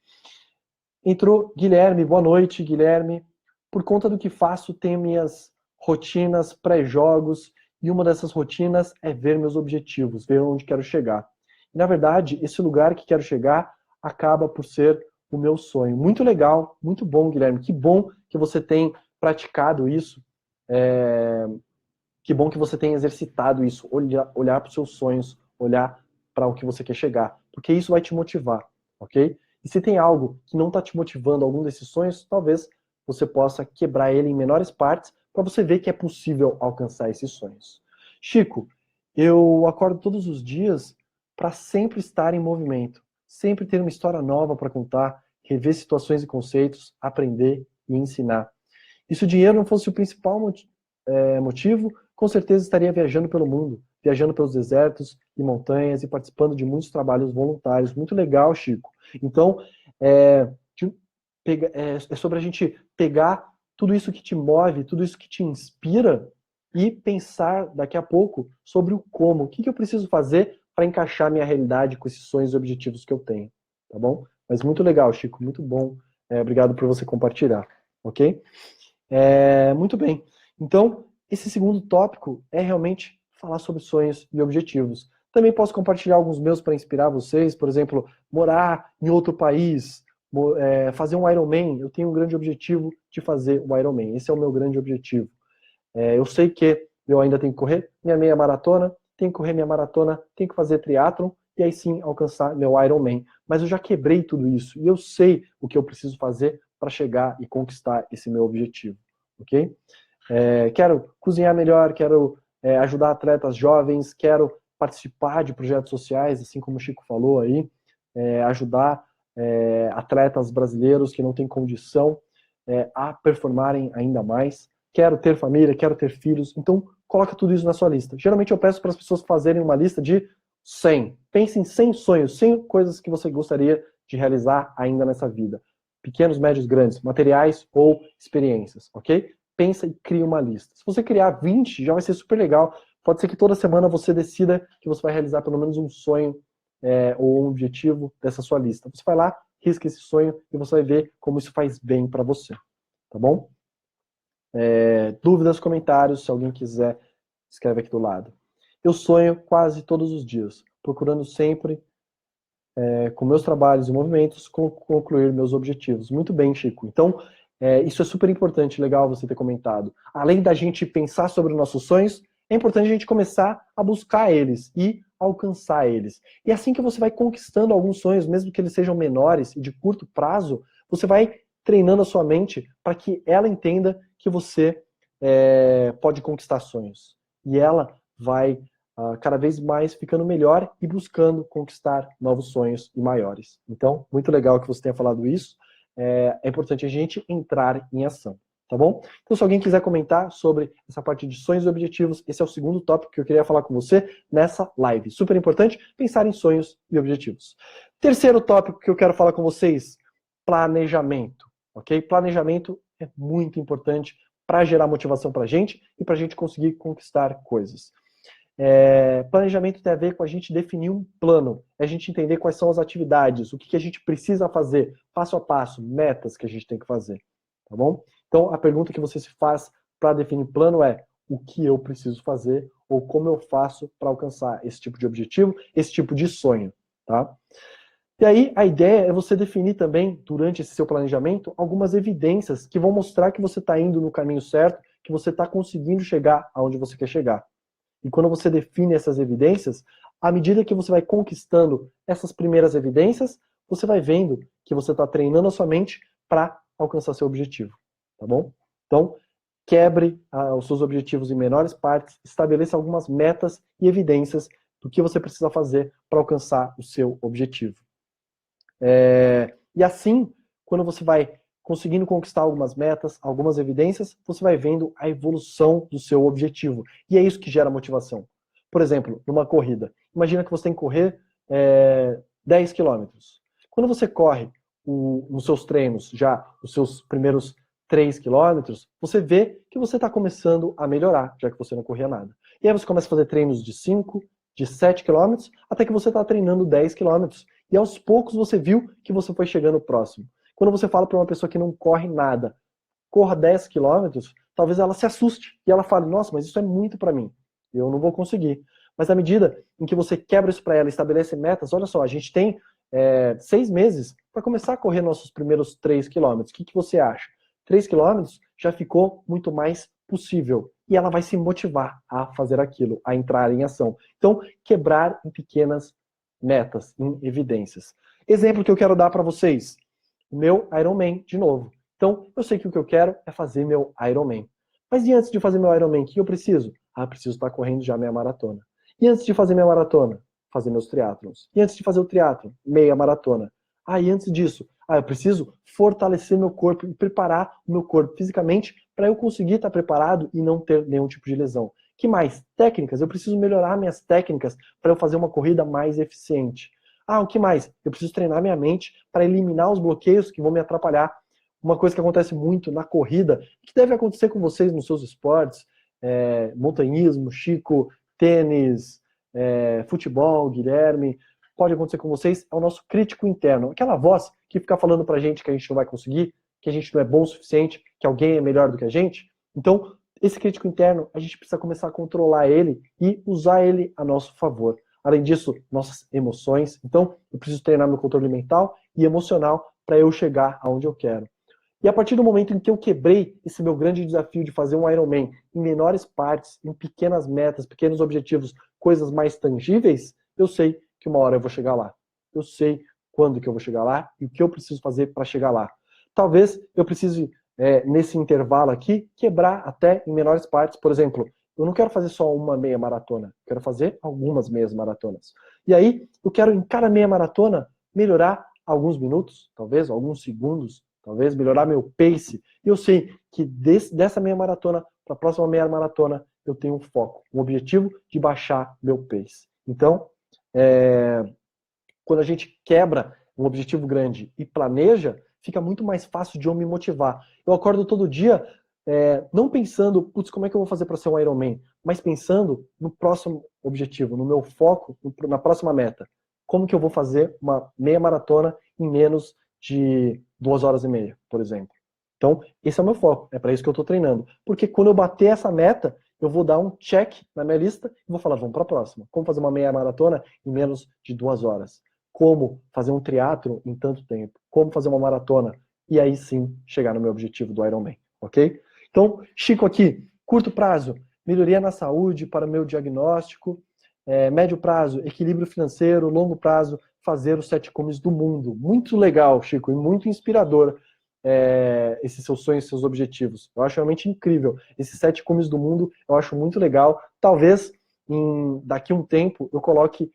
Entrou Guilherme, boa noite, Guilherme. Por conta do que faço, tenho minhas rotinas, pré-jogos, e uma dessas rotinas é ver meus objetivos, ver onde quero chegar. E, na verdade, esse lugar que quero chegar acaba por ser o meu sonho. Muito legal, muito bom, Guilherme. Que bom que você tem praticado isso. Que bom que você tem exercitado isso. Olhar para os seus sonhos, olhar para o que você quer chegar. Porque isso vai te motivar, ok? E se tem algo que não está te motivando, algum desses sonhos, talvez você possa quebrar ele em menores partes para você ver que é possível alcançar esses sonhos. Chico, eu acordo todos os dias para sempre estar em movimento, sempre ter uma história nova para contar, rever situações e conceitos, aprender e ensinar. E se o dinheiro não fosse o principal motivo, com certeza estaria viajando pelo mundo, viajando pelos desertos e montanhas e participando de muitos trabalhos voluntários. Muito legal, Chico. Então, é sobre a gente pegar tudo isso que te move, tudo isso que te inspira e pensar daqui a pouco sobre o como. O que eu preciso fazer para encaixar minha realidade com esses sonhos e objetivos que eu tenho. Tá bom? Mas muito legal, Chico. Muito bom. Obrigado por você compartilhar. Ok? Muito bem. Então, esse segundo tópico é realmente falar sobre sonhos e objetivos. Também posso compartilhar alguns meus para inspirar vocês, por exemplo, morar em outro país, fazer um Ironman. Eu tenho um grande objetivo de fazer o Ironman. Esse é o meu grande objetivo. Eu sei que eu ainda tenho que correr minha meia maratona, tenho que correr minha maratona, tenho que fazer triatlon e aí sim alcançar meu Ironman. Mas eu já quebrei tudo isso e eu sei o que eu preciso fazer para chegar e conquistar esse meu objetivo, ok? Quero cozinhar melhor, quero ajudar atletas jovens, quero participar de projetos sociais, assim como o Chico falou aí, ajudar atletas brasileiros que não têm condição a performarem ainda mais. Quero ter família, quero ter filhos, então coloca tudo isso na sua lista. Geralmente eu peço para as pessoas fazerem uma lista de 100. Pense em 100 sonhos, 100 coisas que você gostaria de realizar ainda nessa vida. Pequenos, médios, grandes, materiais ou experiências, ok? Pensa e cria uma lista. Se você criar 20, já vai ser super legal. Pode ser que toda semana você decida que você vai realizar pelo menos um sonho ou um objetivo dessa sua lista. Você vai lá, risca esse sonho e você vai ver como isso faz bem para você. Tá bom? Dúvidas, comentários, se alguém quiser, escreve aqui do lado. Eu sonho quase todos os dias, procurando sempre, com meus trabalhos e movimentos, concluir meus objetivos. Muito bem, Chico. Então, isso é super importante, legal você ter comentado. Além da gente pensar sobre os nossos sonhos, é importante a gente começar a buscar eles e alcançar eles. E assim que você vai conquistando alguns sonhos, mesmo que eles sejam menores e de curto prazo, você vai treinando a sua mente para que ela entenda que você pode conquistar sonhos. E ela vai cada vez mais ficando melhor e buscando conquistar novos sonhos e maiores. Então, muito legal que você tenha falado isso. É importante a gente entrar em ação, tá bom? Então, se alguém quiser comentar sobre essa parte de sonhos e objetivos, esse é o segundo tópico que eu queria falar com você nessa live. Super importante, pensar em sonhos e objetivos. Terceiro tópico que eu quero falar com vocês, planejamento, ok? Planejamento é muito importante para gerar motivação para a gente e para a gente conseguir conquistar coisas. Planejamento tem a ver com a gente definir um plano, a gente entender quais são as atividades, o que a gente precisa fazer, passo a passo, metas que a gente tem que fazer, tá bom? Então, a pergunta que você se faz para definir plano é: o que eu preciso fazer ou como eu faço para alcançar esse tipo de objetivo, esse tipo de sonho, tá? E aí, a ideia é você definir também, durante esse seu planejamento, algumas evidências que vão mostrar que você está indo no caminho certo, que você está conseguindo chegar aonde você quer chegar. E quando você define essas evidências, à medida que você vai conquistando essas primeiras evidências, você vai vendo que você está treinando a sua mente para alcançar seu objetivo, tá bom? Então, quebre os seus objetivos em menores partes, estabeleça algumas metas e evidências do que você precisa fazer para alcançar o seu objetivo. E assim, quando você vai conseguindo conquistar algumas metas, algumas evidências, você vai vendo a evolução do seu objetivo. E é isso que gera motivação. Por exemplo, numa corrida. Imagina que você tem que correr 10 quilômetros. Quando você corre nos seus treinos, já os seus primeiros 3 quilômetros, você vê que você está começando a melhorar, já que você não corria nada. E aí você começa a fazer treinos de 5, de 7 quilômetros, até que você está treinando 10 quilômetros. E aos poucos você viu que você foi chegando próximo. Quando você fala para uma pessoa que não corre nada, corra 10 quilômetros, talvez ela se assuste e ela fale, nossa, mas isso é muito para mim, eu não vou conseguir. Mas à medida em que você quebra isso para ela, estabelece metas, olha só, a gente tem 6 meses para começar a correr nossos primeiros 3 quilômetros. O que você acha? 3 quilômetros já ficou muito mais possível. E ela vai se motivar a fazer aquilo, a entrar em ação. Então, quebrar em pequenas metas, em evidências. Exemplo que eu quero dar para vocês. O meu Ironman, de novo. Então, eu sei que o que eu quero é fazer meu Ironman. Mas e antes de fazer meu Ironman, o que eu preciso? Ah, preciso estar correndo já minha maratona. E antes de fazer minha maratona? Fazer meus triatlons. E antes de fazer o triatlon? Meia maratona. Ah, e antes disso? Ah, eu preciso fortalecer meu corpo e preparar o meu corpo fisicamente para eu conseguir estar preparado e não ter nenhum tipo de lesão. Que mais? Técnicas. Eu preciso melhorar minhas técnicas para eu fazer uma corrida mais eficiente. Ah, o que mais? Eu preciso treinar minha mente para eliminar os bloqueios que vão me atrapalhar. Uma coisa que acontece muito na corrida, que deve acontecer com vocês nos seus esportes, montanhismo, Chico, tênis, futebol, Guilherme, pode acontecer com vocês, é o nosso crítico interno. Aquela voz que fica falando pra gente que a gente não vai conseguir, que a gente não é bom o suficiente, que alguém é melhor do que a gente. Então, esse crítico interno, a gente precisa começar a controlar ele e usar ele a nosso favor. Além disso, nossas emoções. Então, eu preciso treinar meu controle mental e emocional para eu chegar aonde eu quero. E a partir do momento em que eu quebrei esse meu grande desafio de fazer um Ironman em menores partes, em pequenas metas, pequenos objetivos, coisas mais tangíveis, eu sei que uma hora eu vou chegar lá. Eu sei quando que eu vou chegar lá e o que eu preciso fazer para chegar lá. Talvez eu precise, nesse intervalo aqui, quebrar até em menores partes. Por exemplo, eu não quero fazer só uma meia maratona, eu quero fazer algumas meias maratonas. E aí, eu quero em cada meia maratona melhorar alguns minutos, talvez, alguns segundos, talvez melhorar meu pace. E eu sei que dessa meia maratona para a próxima meia maratona eu tenho um foco, um objetivo de baixar meu pace. Então, quando a gente quebra um objetivo grande e planeja, fica muito mais fácil de eu me motivar. Eu acordo todo dia não pensando, putz, como é que eu vou fazer para ser um Ironman, mas pensando no próximo objetivo, no meu foco, na próxima meta. Como que eu vou fazer uma meia maratona em menos de 2 horas e meia, por exemplo. Então, esse é o meu foco, é para isso que eu estou treinando. Porque quando eu bater essa meta, eu vou dar um check na minha lista e vou falar, vamos para a próxima. Como fazer uma meia maratona em menos de 2 horas? Como fazer um triatlo em tanto tempo? Como fazer uma maratona? E aí sim, chegar no meu objetivo do Ironman, ok? Então, Chico aqui, curto prazo, melhoria na saúde para meu diagnóstico, médio prazo, equilíbrio financeiro, longo prazo, fazer os 7 cumes do mundo. Muito legal, Chico, e muito inspirador esses seus sonhos, seus objetivos. Eu acho realmente incrível. Esses 7 cumes do mundo, eu acho muito legal. Talvez, daqui a um tempo, eu coloque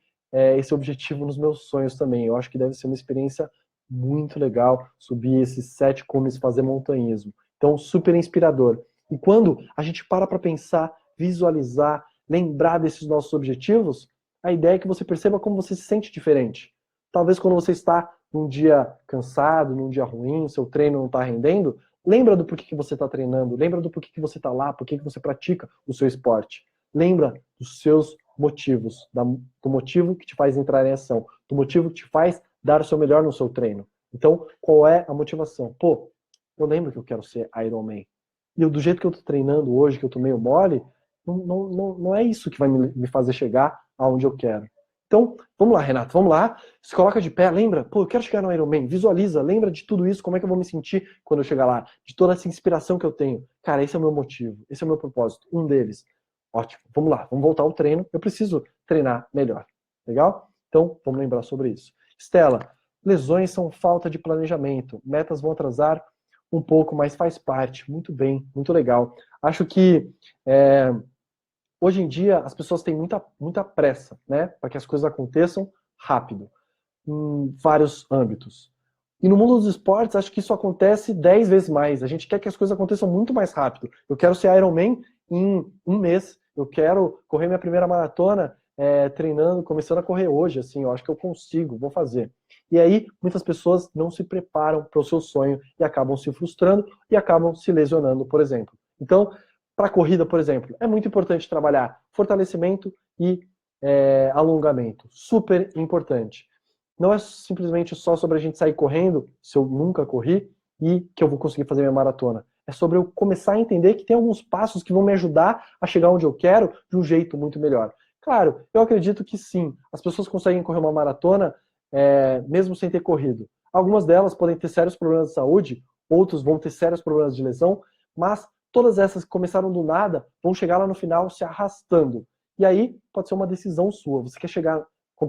esse objetivo nos meus sonhos também. Eu acho que deve ser uma experiência muito legal subir esses 7 cumes, fazer montanhismo. Então, super inspirador. E quando a gente para pensar, visualizar, lembrar desses nossos objetivos, a ideia é que você perceba como você se sente diferente. Talvez quando você está num dia cansado, num dia ruim, seu treino não está rendendo, lembra do porquê que você está treinando, lembra do porquê que você está lá, porquê que você pratica o seu esporte. Lembra dos seus motivos, do motivo que te faz entrar em ação, do motivo que te faz dar o seu melhor no seu treino. Então, qual é a motivação? Pô, eu lembro que eu quero ser Ironman. E do jeito que eu tô treinando hoje, que eu tô meio mole, não é isso que vai me fazer chegar aonde eu quero. Então, vamos lá, Renato, vamos lá. Se coloca de pé, lembra? Pô, eu quero chegar no Ironman. Visualiza, lembra de tudo isso, como é que eu vou me sentir quando eu chegar lá. De toda essa inspiração que eu tenho. Cara, esse é o meu motivo, esse é o meu propósito, um deles. Ótimo, vamos lá, vamos voltar ao treino. Eu preciso treinar melhor. Legal? Então, vamos lembrar sobre isso. Estela, lesões são falta de planejamento. Metas vão atrasar um pouco, mas faz parte. Muito bem, muito legal. Acho que hoje em dia as pessoas têm muita pressa, né? Para que as coisas aconteçam rápido, em vários âmbitos. E no mundo dos esportes, acho que isso acontece 10 vezes mais. A gente quer que as coisas aconteçam muito mais rápido. Eu quero ser Ironman em um mês. Eu quero correr minha primeira maratona treinando, começando a correr hoje. Assim, eu acho que eu consigo, vou fazer. E aí, muitas pessoas não se preparam para o seu sonho e acabam se frustrando e acabam se lesionando, por exemplo. Então, para a corrida, por exemplo, é muito importante trabalhar fortalecimento e alongamento. Super importante. Não é simplesmente só sobre a gente sair correndo, se eu nunca corri, e que eu vou conseguir fazer minha maratona. É sobre eu começar a entender que tem alguns passos que vão me ajudar a chegar onde eu quero de um jeito muito melhor. Claro, eu acredito que sim, as pessoas conseguem correr uma maratona mesmo sem ter corrido. Algumas delas podem ter sérios problemas de saúde, outros vão ter sérios problemas de lesão, mas todas essas que começaram do nada vão chegar lá no final se arrastando. E aí pode ser uma decisão sua. Você quer chegar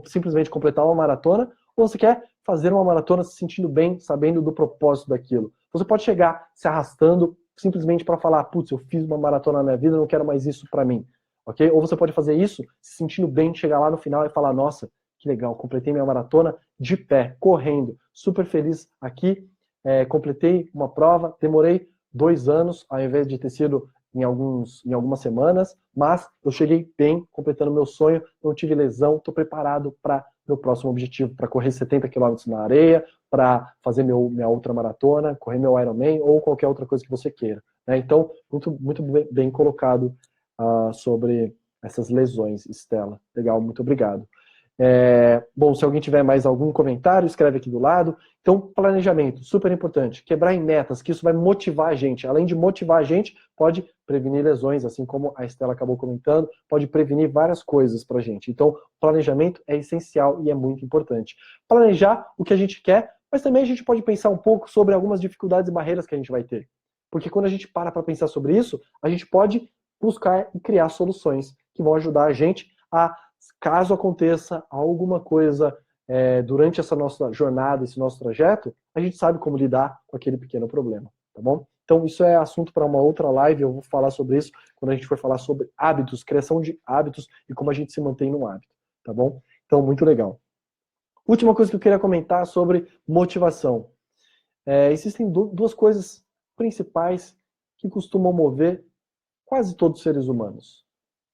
simplesmente completar uma maratona, ou você quer fazer uma maratona se sentindo bem, sabendo do propósito daquilo. Você pode chegar se arrastando simplesmente para falar, putz, eu fiz uma maratona na minha vida, não quero mais isso para mim. Ok? Ou você pode fazer isso se sentindo bem, chegar lá no final e falar, nossa, que legal, completei minha maratona de pé, correndo, super feliz aqui, completei uma prova, demorei 2 anos, ao invés de ter sido em algumas semanas, mas eu cheguei bem, completando meu sonho, não tive lesão, estou preparado para meu próximo objetivo, para correr 70 quilômetros na areia, para fazer minha outra maratona, correr meu Ironman ou qualquer outra coisa que você queira. Né? Então, muito bem colocado sobre essas lesões, Estela. Legal, muito obrigado. Bom, se alguém tiver mais algum comentário, escreve aqui do lado. Então, planejamento, super importante. Quebrar em metas, que isso vai motivar a gente. Além de motivar a gente, pode prevenir lesões, assim como a Estela acabou comentando, pode prevenir várias coisas pra gente. Então, planejamento é essencial e é muito importante. Planejar o que a gente quer, mas também a gente pode pensar um pouco sobre algumas dificuldades e barreiras que a gente vai ter. Porque quando a gente para pensar sobre isso, a gente pode buscar e criar soluções que vão ajudar a gente a, caso aconteça alguma coisa durante essa nossa jornada, esse nosso trajeto, a gente sabe como lidar com aquele pequeno problema, tá bom? Então isso é assunto para uma outra live, eu vou falar sobre isso quando a gente for falar sobre hábitos, criação de hábitos e como a gente se mantém no hábito, tá bom? Então, muito legal. Última coisa que eu queria comentar sobre motivação. Existem duas coisas principais que costumam mover quase todos os seres humanos.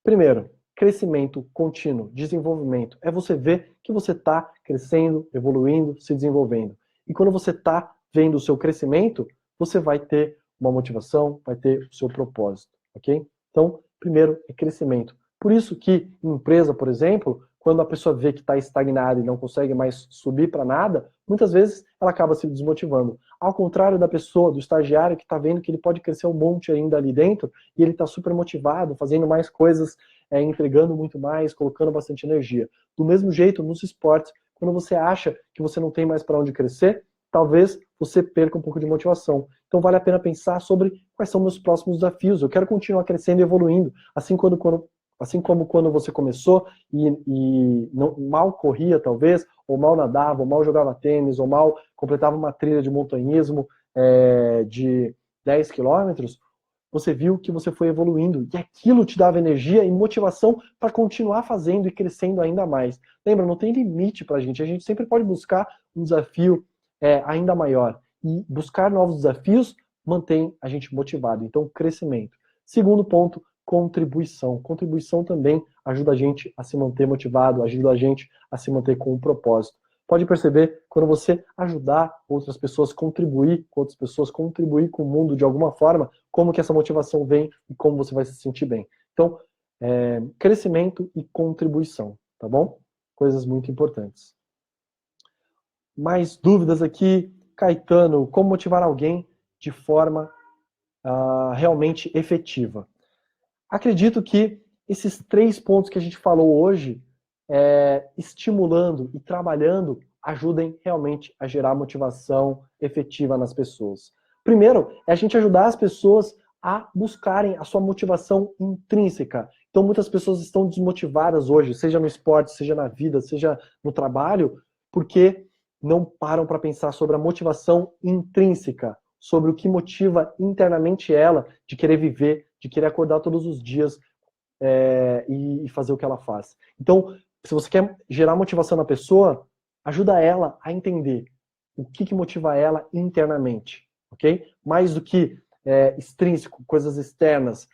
Primeiro, crescimento contínuo, desenvolvimento. É você ver que você está crescendo, evoluindo, se desenvolvendo. E quando você está vendo o seu crescimento, você vai ter uma motivação, vai ter o seu propósito, ok? Então, primeiro é crescimento. Por isso que em empresa, por exemplo, quando a pessoa vê que está estagnada e não consegue mais subir para nada, muitas vezes ela acaba se desmotivando. Ao contrário da pessoa, do estagiário, que está vendo que ele pode crescer um monte ainda ali dentro, e ele está super motivado, fazendo mais coisas, entregando muito mais, colocando bastante energia. Do mesmo jeito, nos esportes, quando você acha que você não tem mais para onde crescer, talvez você perca um pouco de motivação. Então vale a pena pensar sobre quais são meus próximos desafios. Eu quero continuar crescendo e evoluindo, assim como quando você começou e mal corria, talvez, ou mal nadava, ou mal jogava tênis, ou mal completava uma trilha de montanhismo de 10 quilômetros, você viu que você foi evoluindo e aquilo te dava energia e motivação para continuar fazendo e crescendo ainda mais. Lembra, não tem limite para a gente sempre pode buscar um desafio ainda maior. E buscar novos desafios mantém a gente motivado. Então, crescimento. Segundo ponto, contribuição. Contribuição também ajuda a gente a se manter motivado, ajuda a gente a se manter com um propósito. Pode perceber, quando você ajudar outras pessoas, contribuir com outras pessoas, contribuir com o mundo de alguma forma, como que essa motivação vem e como você vai se sentir bem. Então, crescimento e contribuição, tá bom? Coisas muito importantes. Mais dúvidas aqui? Caetano, como motivar alguém de forma realmente efetiva? Acredito que esses 3 pontos que a gente falou hoje, estimulando e trabalhando, ajudem realmente a gerar motivação efetiva nas pessoas. Primeiro, é a gente ajudar as pessoas a buscarem a sua motivação intrínseca, Então muitas pessoas estão desmotivadas hoje, seja no esporte, seja na vida, seja no trabalho, porque não param para pensar sobre a motivação intrínseca, sobre o que motiva internamente ela de querer viver, de querer acordar todos os dias e fazer o que ela faz. Então, se você quer gerar motivação na pessoa, ajuda ela a entender o que motiva ela internamente, ok? Mais do que extrínseco, coisas externas,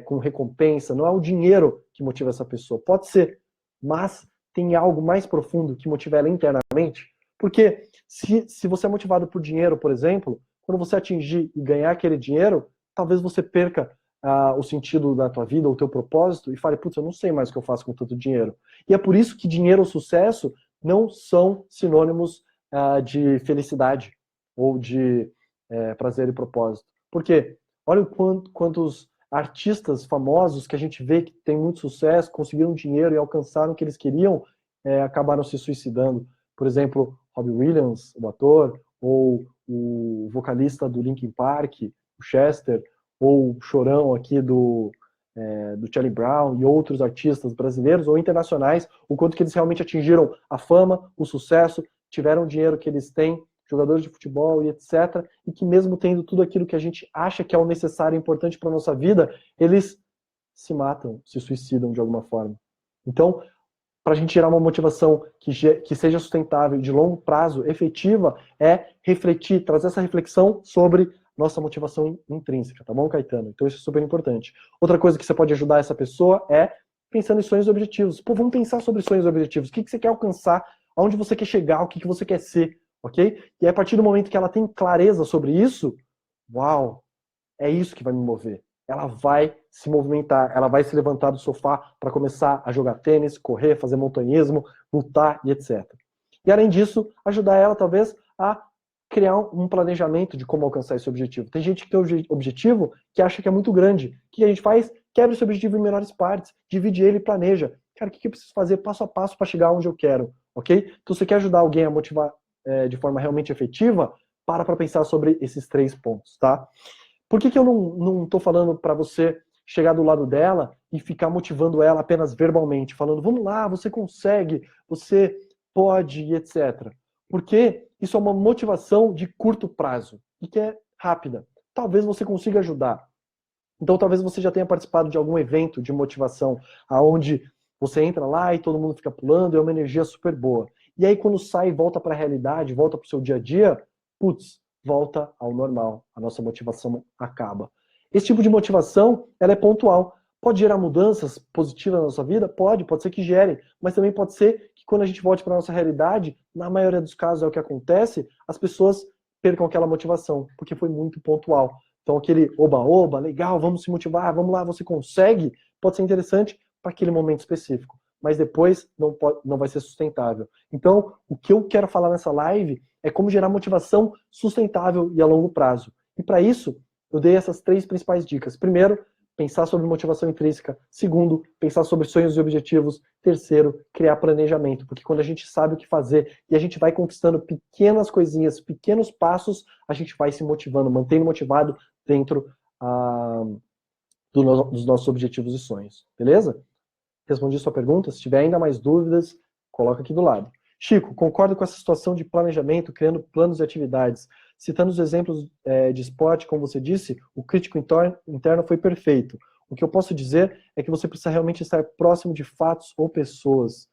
com recompensa, não é o dinheiro que motiva essa pessoa. Pode ser, mas tem algo mais profundo que motiva ela internamente. Porque se você é motivado por dinheiro, por exemplo, quando você atingir e ganhar aquele dinheiro, talvez você perca o sentido da tua vida, o teu propósito, e fale, putz, eu não sei mais o que eu faço com tanto dinheiro. E é por isso que dinheiro ou sucesso não são sinônimos de felicidade ou de prazer e propósito. Por quê? Olha quantos artistas famosos que a gente vê que têm muito sucesso, conseguiram dinheiro e alcançaram o que eles queriam, acabaram se suicidando. Por exemplo, Robbie Williams, o ator, ou o vocalista do Linkin Park, o Chester, ou o Chorão aqui do Charlie Brown e outros artistas brasileiros ou internacionais, o quanto que eles realmente atingiram a fama, o sucesso, tiveram o dinheiro que eles têm, jogadores de futebol e etc. E que mesmo tendo tudo aquilo que a gente acha que é o necessário e importante para a nossa vida, eles se matam, se suicidam de alguma forma. Então, para a gente gerar uma motivação que seja sustentável e de longo prazo, efetiva, é refletir, trazer essa reflexão sobre nossa motivação intrínseca, tá bom, Caetano? Então isso é super importante. Outra coisa que você pode ajudar essa pessoa é pensando em sonhos e objetivos. Pô, vamos pensar sobre sonhos e objetivos. O que você quer alcançar? Aonde você quer chegar? O que você quer ser? Ok? E a partir do momento que ela tem clareza sobre isso, uau, é isso que vai me mover. Ela vai se movimentar, ela vai se levantar do sofá para começar a jogar tênis, correr, fazer montanhismo, lutar e etc. E além disso, ajudar ela talvez a criar um planejamento de como alcançar esse objetivo. Tem gente que tem um objetivo que acha que é muito grande. O que a gente faz? Quebra esse objetivo em menores partes, divide ele e planeja. Cara, o que eu preciso fazer passo a passo para chegar onde eu quero, ok? Então, se você quer ajudar alguém a motivar de forma realmente efetiva, para pensar sobre esses 3 pontos, tá? Por que eu não estou falando para você chegar do lado dela e ficar motivando ela apenas verbalmente, falando, vamos lá, você consegue, você pode, e etc. Porque isso é uma motivação de curto prazo e que é rápida. Talvez você consiga ajudar. Então talvez você já tenha participado de algum evento de motivação, aonde você entra lá e todo mundo fica pulando, é uma energia super boa. E aí quando sai e volta para a realidade, volta para o seu dia a dia, putz, volta ao normal. A nossa motivação acaba. Esse tipo de motivação, ela é pontual. Pode gerar mudanças positivas na nossa vida? Pode ser que gere. Mas também pode ser que quando a gente volte para a nossa realidade, na maioria dos casos é o que acontece, as pessoas percam aquela motivação, porque foi muito pontual. Então aquele oba-oba, legal, vamos se motivar, vamos lá, você consegue, pode ser interessante para aquele momento específico. Mas depois não vai ser sustentável. Então, o que eu quero falar nessa live é como gerar motivação sustentável e a longo prazo. E para isso, eu dei essas 3 principais dicas. Primeiro, pensar sobre motivação intrínseca. Segundo, pensar sobre sonhos e objetivos. Terceiro, criar planejamento. Porque quando a gente sabe o que fazer e a gente vai conquistando pequenas coisinhas, pequenos passos, a gente vai se motivando, mantendo motivado dentro dos nossos objetivos e sonhos. Beleza? Respondi sua pergunta. Se tiver ainda mais dúvidas, coloca aqui do lado. Chico, concordo com essa situação de planejamento, criando planos e atividades. Citando os exemplos de esporte, como você disse, o crítico interno foi perfeito. O que eu posso dizer é que você precisa realmente estar próximo de fatos ou pessoas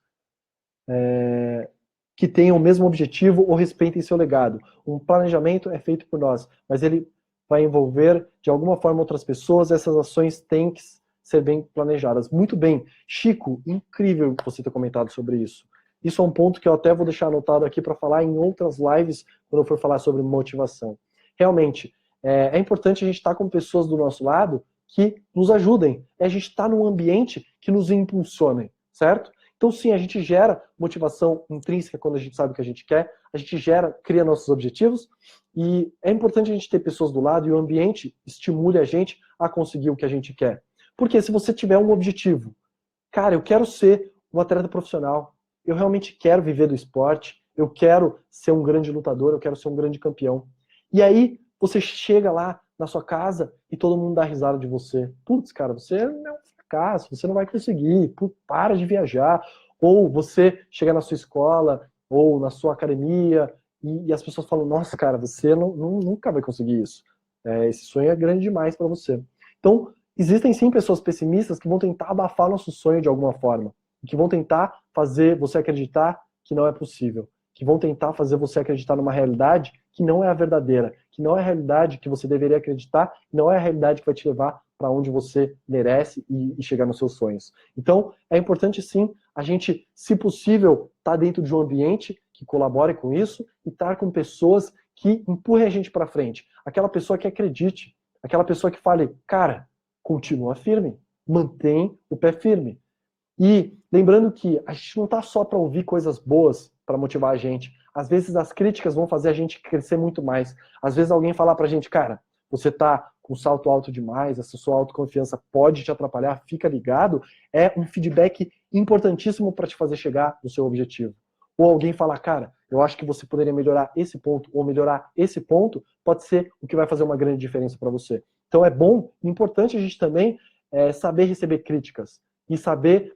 que tenham o mesmo objetivo ou respeitem seu legado. Um planejamento é feito por nós, mas ele vai envolver, de alguma forma, outras pessoas. Essas ações têm que ser bem planejadas. Muito bem. Chico, incrível você ter comentado sobre isso. Isso é um ponto que eu até vou deixar anotado aqui para falar em outras lives, quando eu for falar sobre motivação. Realmente, é importante a gente estar com pessoas do nosso lado que nos ajudem. A gente estar num ambiente que nos impulsione, certo? Então, sim, a gente gera motivação intrínseca quando a gente sabe o que a gente quer, a gente cria nossos objetivos, e é importante a gente ter pessoas do lado e o ambiente estimule a gente a conseguir o que a gente quer. Porque se você tiver um objetivo, cara, eu quero ser um atleta profissional, eu realmente quero viver do esporte, eu quero ser um grande lutador, eu quero ser um grande campeão. E aí, você chega lá na sua casa e todo mundo dá risada de você. Putz, cara, você é um fracasso, você não vai conseguir, para de viajar. Ou você chega na sua escola ou na sua academia e as pessoas falam, nossa, cara, você nunca vai conseguir isso. Esse sonho é grande demais para você. Então, existem sim pessoas pessimistas que vão tentar abafar nosso sonho de alguma forma, que vão tentar fazer você acreditar que não é possível, que vão tentar fazer você acreditar numa realidade que não é a verdadeira, que não é a realidade que você deveria acreditar, não é a realidade que vai te levar para onde você merece e chegar nos seus sonhos. Então, é importante sim a gente, se possível, estar dentro de um ambiente que colabore com isso e estar com pessoas que empurrem a gente para frente. Aquela pessoa que acredite, aquela pessoa que fale, cara, continua firme, mantém o pé firme. E lembrando que a gente não está só para ouvir coisas boas para motivar a gente. Às vezes as críticas vão fazer a gente crescer muito mais. Às vezes alguém falar para a gente, cara, você está com salto alto demais, essa sua autoconfiança pode te atrapalhar, fica ligado, é um feedback importantíssimo para te fazer chegar no seu objetivo. Ou alguém falar, cara, eu acho que você poderia melhorar esse ponto ou melhorar esse ponto, pode ser o que vai fazer uma grande diferença para você. Então é bom, importante a gente também saber receber críticas e saber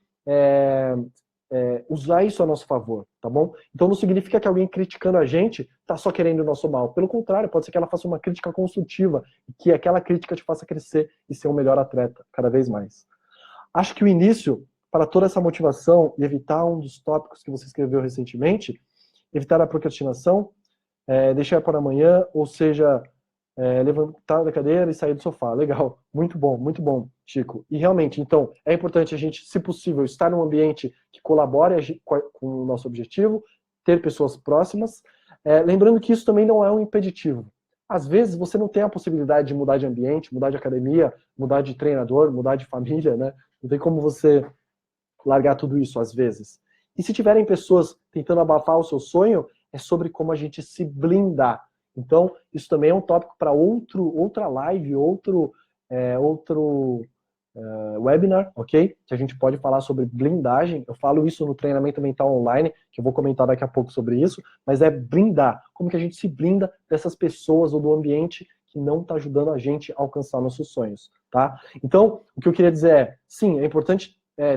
usar isso a nosso favor, tá bom? Então não significa que alguém criticando a gente tá só querendo o nosso mal. Pelo contrário, pode ser que ela faça uma crítica construtiva e que aquela crítica te faça crescer e ser um melhor atleta cada vez mais. Acho que o início para toda essa motivação e evitar um dos tópicos que você escreveu recentemente, evitar a procrastinação, deixar para amanhã, ou seja, levantar da cadeira e sair do sofá. Legal, muito bom, Chico. E realmente, então, é importante a gente, se possível, estar num ambiente que colabore com o nosso objetivo, ter pessoas próximas, lembrando que isso também não é um impeditivo. Às vezes você não tem a possibilidade de mudar de ambiente, mudar de academia, mudar de treinador, mudar de família, né? Não tem como você largar tudo isso às vezes. E se tiverem pessoas tentando abafar o seu sonho, é sobre como a gente se blindar. Então, isso também é um tópico para outra live, outro webinar, ok? Que a gente pode falar sobre blindagem. Eu falo isso no treinamento mental online, que eu vou comentar daqui a pouco sobre isso, mas é blindar. Como que a gente se blinda dessas pessoas ou do ambiente que não está ajudando a gente a alcançar nossos sonhos, tá? Então, o que eu queria dizer é, sim, é importante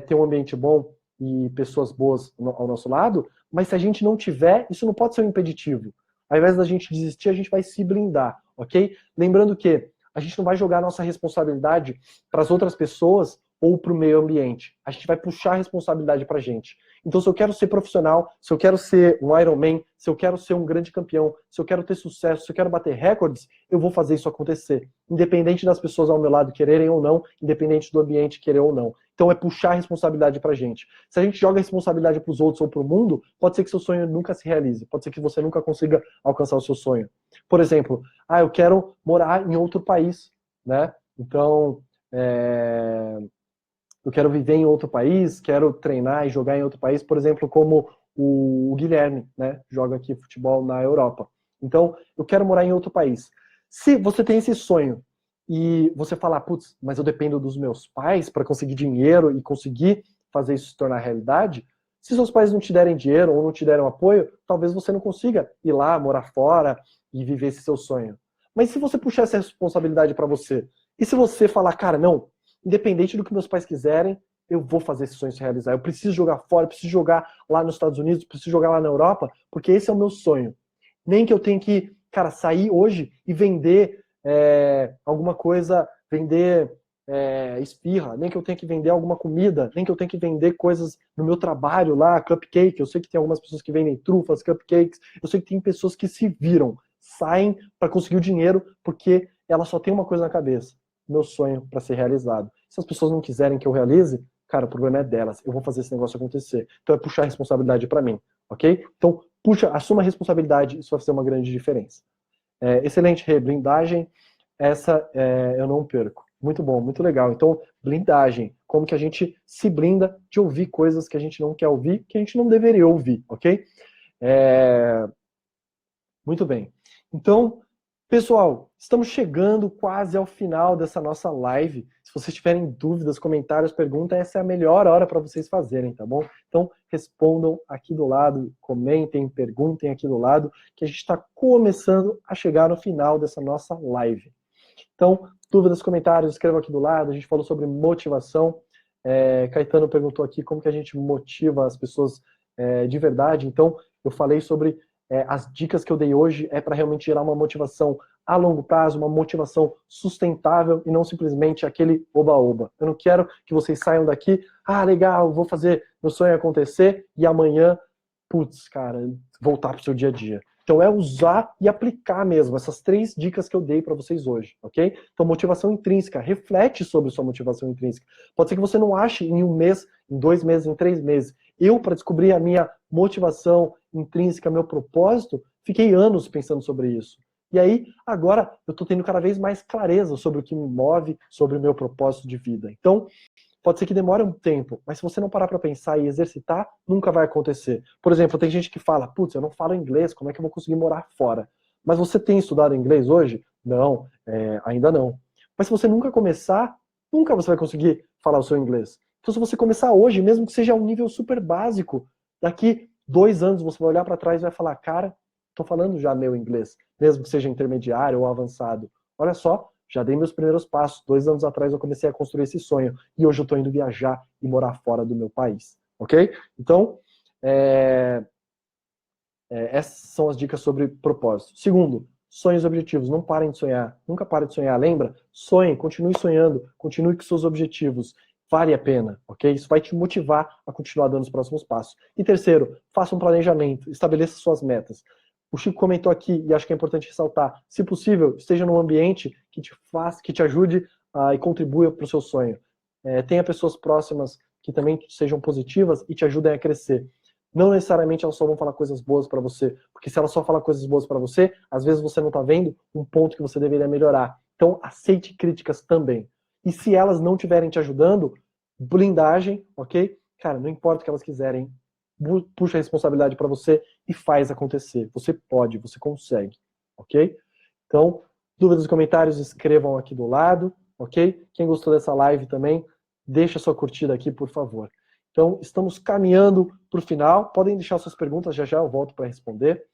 ter um ambiente bom e pessoas boas ao nosso lado, mas se a gente não tiver, isso não pode ser um impeditivo. Ao invés da gente desistir, a gente vai se blindar, ok? Lembrando que a gente não vai jogar a nossa responsabilidade para as outras pessoas ou para o meio ambiente. A gente vai puxar a responsabilidade para a gente. Então, se eu quero ser profissional, se eu quero ser um Ironman, se eu quero ser um grande campeão, se eu quero ter sucesso, se eu quero bater recordes, eu vou fazer isso acontecer. Independente das pessoas ao meu lado quererem ou não, independente do ambiente querer ou não. Então é puxar a responsabilidade pra gente. Se a gente joga a responsabilidade pros outros ou pro mundo, pode ser que seu sonho nunca se realize. Pode ser que você nunca consiga alcançar o seu sonho. Por exemplo, eu quero morar em outro país, né? Então, eu quero viver em outro país, quero treinar e jogar em outro país, por exemplo, como o Guilherme, né? Joga aqui futebol na Europa. Então, eu quero morar em outro país. Se você tem esse sonho e você falar, putz, mas eu dependo dos meus pais para conseguir dinheiro e conseguir fazer isso se tornar realidade, se seus pais não te derem dinheiro ou não te derem apoio, talvez você não consiga ir lá, morar fora e viver esse seu sonho. Mas se você puxar essa responsabilidade para você, e se você falar, cara, não, independente do que meus pais quiserem, eu vou fazer esse sonho se realizar. Eu preciso jogar fora, eu preciso jogar lá nos Estados Unidos, eu preciso jogar lá na Europa, porque esse é o meu sonho. Nem que eu tenha que, cara, sair hoje e vender alguma coisa, vender esfirra, nem que eu tenha que vender alguma comida, nem que eu tenha que vender coisas no meu trabalho lá, cupcake. Eu sei que tem algumas pessoas que vendem trufas, cupcakes. Eu sei que tem pessoas que se viram, saem para conseguir o dinheiro porque ela só tem uma coisa na cabeça: meu sonho para ser realizado. Se as pessoas não quiserem que eu realize, cara, o problema é delas. Eu vou fazer esse negócio acontecer. Então é puxar a responsabilidade para mim, ok? Então puxa, assuma a responsabilidade, isso vai fazer uma grande diferença. Excelente, Rê, blindagem, essa eu não perco. Muito bom, muito legal. Então, blindagem, como que a gente se blinda de ouvir coisas que a gente não quer ouvir, que a gente não deveria ouvir, ok? Muito bem. Então, pessoal, estamos chegando quase ao final dessa nossa live. Se vocês tiverem dúvidas, comentários, perguntas, essa é a melhor hora para vocês fazerem, tá bom? Então, respondam aqui do lado, comentem, perguntem aqui do lado, que a gente está começando a chegar no final dessa nossa live. Então, dúvidas, comentários, escrevam aqui do lado. A gente falou sobre motivação. Caetano perguntou aqui como que a gente motiva as pessoas de verdade. Então, eu falei sobre as dicas que eu dei hoje para realmente gerar uma motivação a longo prazo, uma motivação sustentável e não simplesmente aquele oba-oba. Eu não quero que vocês saiam daqui, legal, vou fazer meu sonho acontecer e amanhã, putz, cara, voltar pro seu dia a dia. Então é usar e aplicar mesmo essas 3 dicas que eu dei para vocês hoje, ok? Então motivação intrínseca, reflete sobre sua motivação intrínseca. Pode ser que você não ache em 1 mês, em 2 meses, em 3 meses. Eu, para descobrir a minha motivação intrínseca, meu propósito, fiquei anos pensando sobre isso. E aí, agora, eu estou tendo cada vez mais clareza sobre o que me move, sobre o meu propósito de vida. Então, pode ser que demore um tempo, mas se você não parar para pensar e exercitar, nunca vai acontecer. Por exemplo, tem gente que fala, putz, eu não falo inglês, como é que eu vou conseguir morar fora? Mas você tem estudado inglês hoje? Não, ainda não. Mas se você nunca começar, nunca você vai conseguir falar o seu inglês. Então se você começar hoje, mesmo que seja um nível super básico, daqui 2 anos você vai olhar para trás e vai falar, cara, estou falando já meu inglês, mesmo que seja intermediário ou avançado. Olha só, já dei meus primeiros passos. 2 anos atrás eu comecei a construir esse sonho. E hoje eu estou indo viajar e morar fora do meu país. Ok? Então, essas são as dicas sobre propósito. Segundo, sonhos e objetivos. Não parem de sonhar. Nunca parem de sonhar. Lembra? Sonhe, continue sonhando. Continue com seus objetivos. Vale a pena, ok? Isso vai te motivar a continuar dando os próximos passos. E terceiro, faça um planejamento. Estabeleça suas metas. O Chico comentou aqui, e acho que é importante ressaltar, se possível, esteja num ambiente que te ajude e contribua para o seu sonho. Tenha pessoas próximas que também sejam positivas e te ajudem a crescer. Não necessariamente elas só vão falar coisas boas para você, porque se elas só falam coisas boas para você, às vezes você não está vendo um ponto que você deveria melhorar. Então, aceite críticas também. E se elas não estiverem te ajudando, blindagem, ok? Cara, não importa o que elas quiserem, puxa a responsabilidade para você e faz acontecer. Você pode, você consegue, ok? Então, dúvidas e comentários, escrevam aqui do lado, ok? Quem gostou dessa live também, deixa sua curtida aqui, por favor. Então, estamos caminhando para o final. Podem deixar suas perguntas, já já eu volto para responder.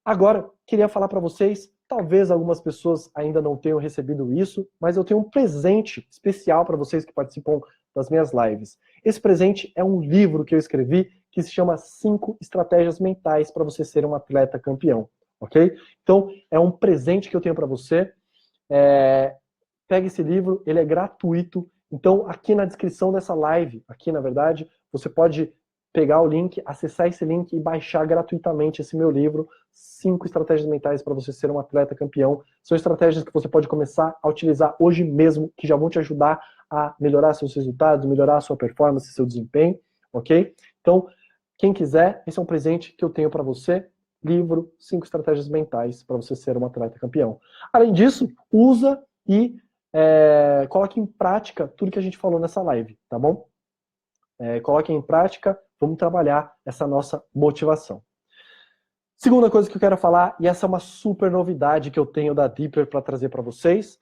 Agora, queria falar para vocês, talvez algumas pessoas ainda não tenham recebido isso, mas eu tenho um presente especial para vocês que participam das minhas lives. Esse presente é um livro que eu escrevi que se chama 5 Estratégias Mentais para você ser um atleta campeão, ok? Então, é um presente que eu tenho para você. Pega esse livro, ele é gratuito. Então, aqui na descrição dessa live, aqui na verdade, você pode pegar o link, acessar esse link e baixar gratuitamente esse meu livro, 5 Estratégias Mentais para você ser um atleta campeão. São estratégias que você pode começar a utilizar hoje mesmo, que já vão te ajudar a melhorar seus resultados, melhorar a sua performance, seu desempenho, ok? Então, quem quiser, esse é um presente que eu tenho para você, livro 5 Estratégias Mentais para você ser um atleta campeão. Além disso, usa e coloque em prática tudo que a gente falou nessa live, tá bom? Coloquem em prática, vamos trabalhar essa nossa motivação. Segunda coisa que eu quero falar, e essa é uma super novidade que eu tenho da Deeper para trazer para vocês,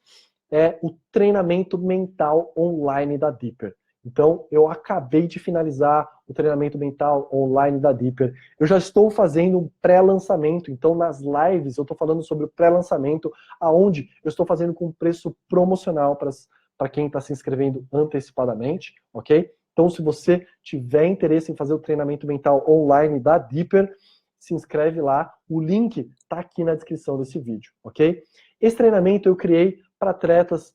é o treinamento mental online da Deeper. Então, eu acabei de finalizar o treinamento mental online da Deeper. Eu já estou fazendo um pré-lançamento, então nas lives eu estou falando sobre o pré-lançamento, aonde eu estou fazendo com preço promocional para quem está se inscrevendo antecipadamente, ok? Então, se você tiver interesse em fazer o treinamento mental online da Deeper, se inscreve lá, o link está aqui na descrição desse vídeo, ok? Esse treinamento eu criei para atletas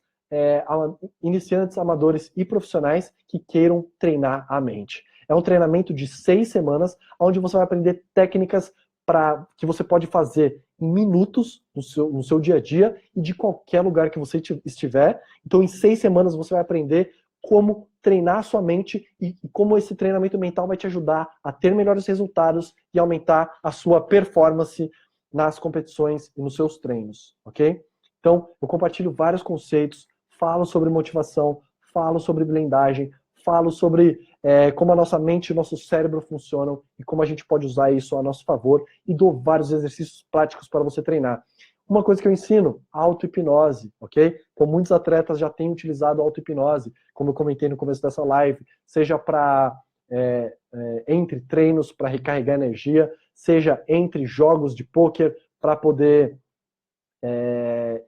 iniciantes, amadores e profissionais que queiram treinar a mente. É um treinamento de 6 semanas, onde você vai aprender técnicas que você pode fazer em minutos no seu dia a dia e de qualquer lugar que você estiver. Então, em 6 semanas você vai aprender como treinar a sua mente e como esse treinamento mental vai te ajudar a ter melhores resultados e aumentar a sua performance nas competições e nos seus treinos, ok? Então, eu compartilho vários conceitos, falo sobre motivação, falo sobre blindagem, falo sobre como a nossa mente e o nosso cérebro funcionam e como a gente pode usar isso a nosso favor e dou vários exercícios práticos para você treinar. Uma coisa que eu ensino, auto-hipnose, ok? Então, muitos atletas já têm utilizado auto-hipnose, como eu comentei no começo dessa live, seja para entre treinos para recarregar energia, seja entre jogos de pôquer para poder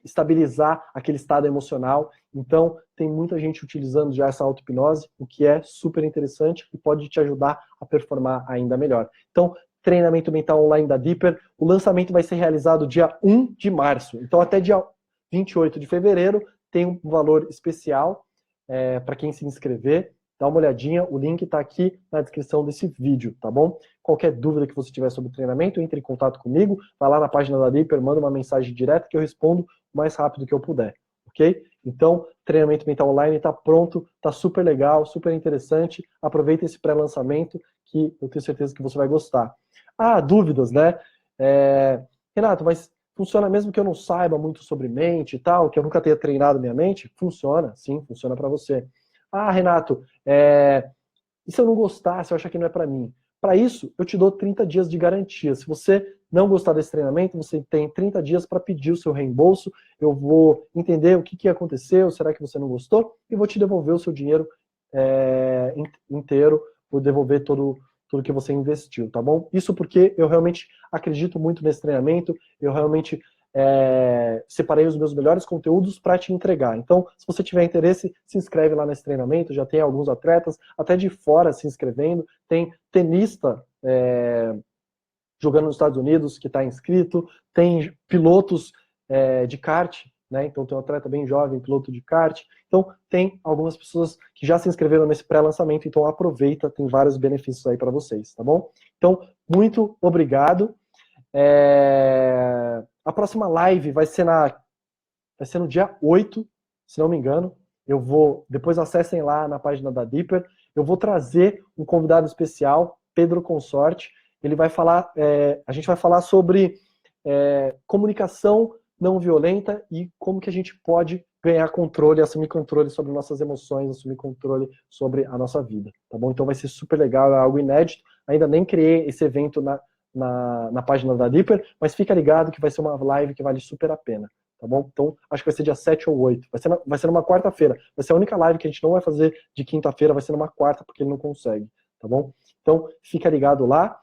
estabilizar aquele estado emocional. Então, tem muita gente utilizando já essa auto-hipnose, o que é super interessante e pode te ajudar a performar ainda melhor. Então, treinamento mental online da Deeper, o lançamento vai ser realizado dia 1 de março. Então, até dia 28 de fevereiro, tem um valor especial para quem se inscrever. Dá uma olhadinha, o link está aqui na descrição desse vídeo, tá bom? Qualquer dúvida que você tiver sobre o treinamento, entre em contato comigo, vai lá na página da Deeper, manda uma mensagem direta que eu respondo o mais rápido que eu puder, ok? Então, treinamento mental online está pronto, está super legal, super interessante. Aproveita esse pré-lançamento que eu tenho certeza que você vai gostar. Ah, dúvidas, né? Renato, mas funciona mesmo que eu não saiba muito sobre mente e tal, que eu nunca tenha treinado minha mente? Funciona, sim, funciona para você. Ah, Renato, e se eu não gostar, se eu achar que não é para mim? Para isso, eu te dou 30 dias de garantia. Se você não gostar desse treinamento, você tem 30 dias para pedir o seu reembolso. Eu vou entender o que aconteceu, será que você não gostou? E vou te devolver o seu dinheiro inteiro, vou devolver tudo que você investiu, tá bom? Isso porque eu realmente acredito muito nesse treinamento, eu realmente separei os meus melhores conteúdos para te entregar. Então, se você tiver interesse, se inscreve lá nesse treinamento, já tem alguns atletas, até de fora se inscrevendo, tem tenista jogando nos Estados Unidos que está inscrito, tem pilotos de kart, né? Então tem um atleta bem jovem, piloto de kart. Então tem algumas pessoas que já se inscreveram nesse pré-lançamento, então aproveita, tem vários benefícios aí para vocês, tá bom? Então, muito obrigado. A próxima live vai ser no dia 8, se não me engano. Depois acessem lá na página da Deeper. Eu vou trazer um convidado especial, Pedro Consorte. Ele vai falar, a gente vai falar sobre comunicação não violenta e como que a gente pode ganhar controle, assumir controle sobre nossas emoções, assumir controle sobre a nossa vida, tá bom? Então vai ser super legal, é algo inédito. Ainda nem criei esse evento na página da Deeper, mas fica ligado que vai ser uma live que vale super a pena, tá bom? Então, acho que vai ser dia 7 ou 8. Vai ser numa quarta-feira. Vai ser a única live que a gente não vai fazer de quinta-feira, vai ser numa quarta, porque ele não consegue, tá bom? Então, fica ligado lá.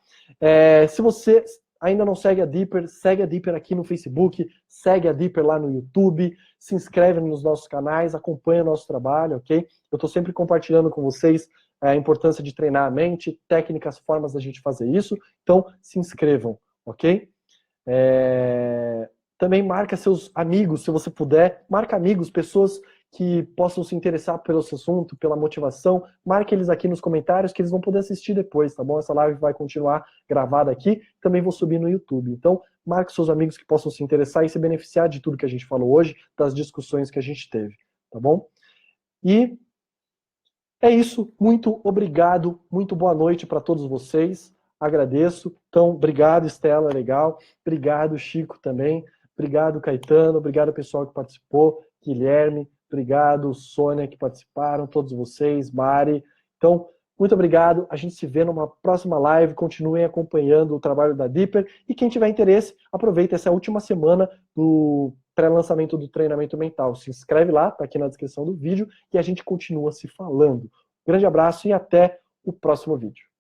Se você ainda não segue a Deeper, segue a Deeper aqui no Facebook, segue a Deeper lá no YouTube, se inscreve nos nossos canais, acompanha o nosso trabalho, ok? Eu estou sempre compartilhando com vocês a importância de treinar a mente, técnicas, formas da gente fazer isso. Então, se inscrevam, ok? Também marca seus amigos, se você puder. Marca amigos, pessoas que possam se interessar pelo assunto, pela motivação. Marque eles aqui nos comentários que eles vão poder assistir depois, tá bom? Essa live vai continuar gravada aqui. Também vou subir no YouTube. Então, marque seus amigos que possam se interessar e se beneficiar de tudo que a gente falou hoje, das discussões que a gente teve, tá bom? E é isso. Muito obrigado. Muito boa noite para todos vocês. Agradeço. Então, obrigado, Estela, legal. Obrigado, Chico, também. Obrigado, Caetano. Obrigado, pessoal que participou. Guilherme. Obrigado, Sônia, que participaram. Todos vocês. Mari. Então, muito obrigado. A gente se vê numa próxima live. Continuem acompanhando o trabalho da Deeper. E quem tiver interesse, aproveita essa última semana do pré-lançamento do treinamento mental. Se inscreve lá, tá aqui na descrição do vídeo, e a gente continua se falando. Grande abraço e até o próximo vídeo.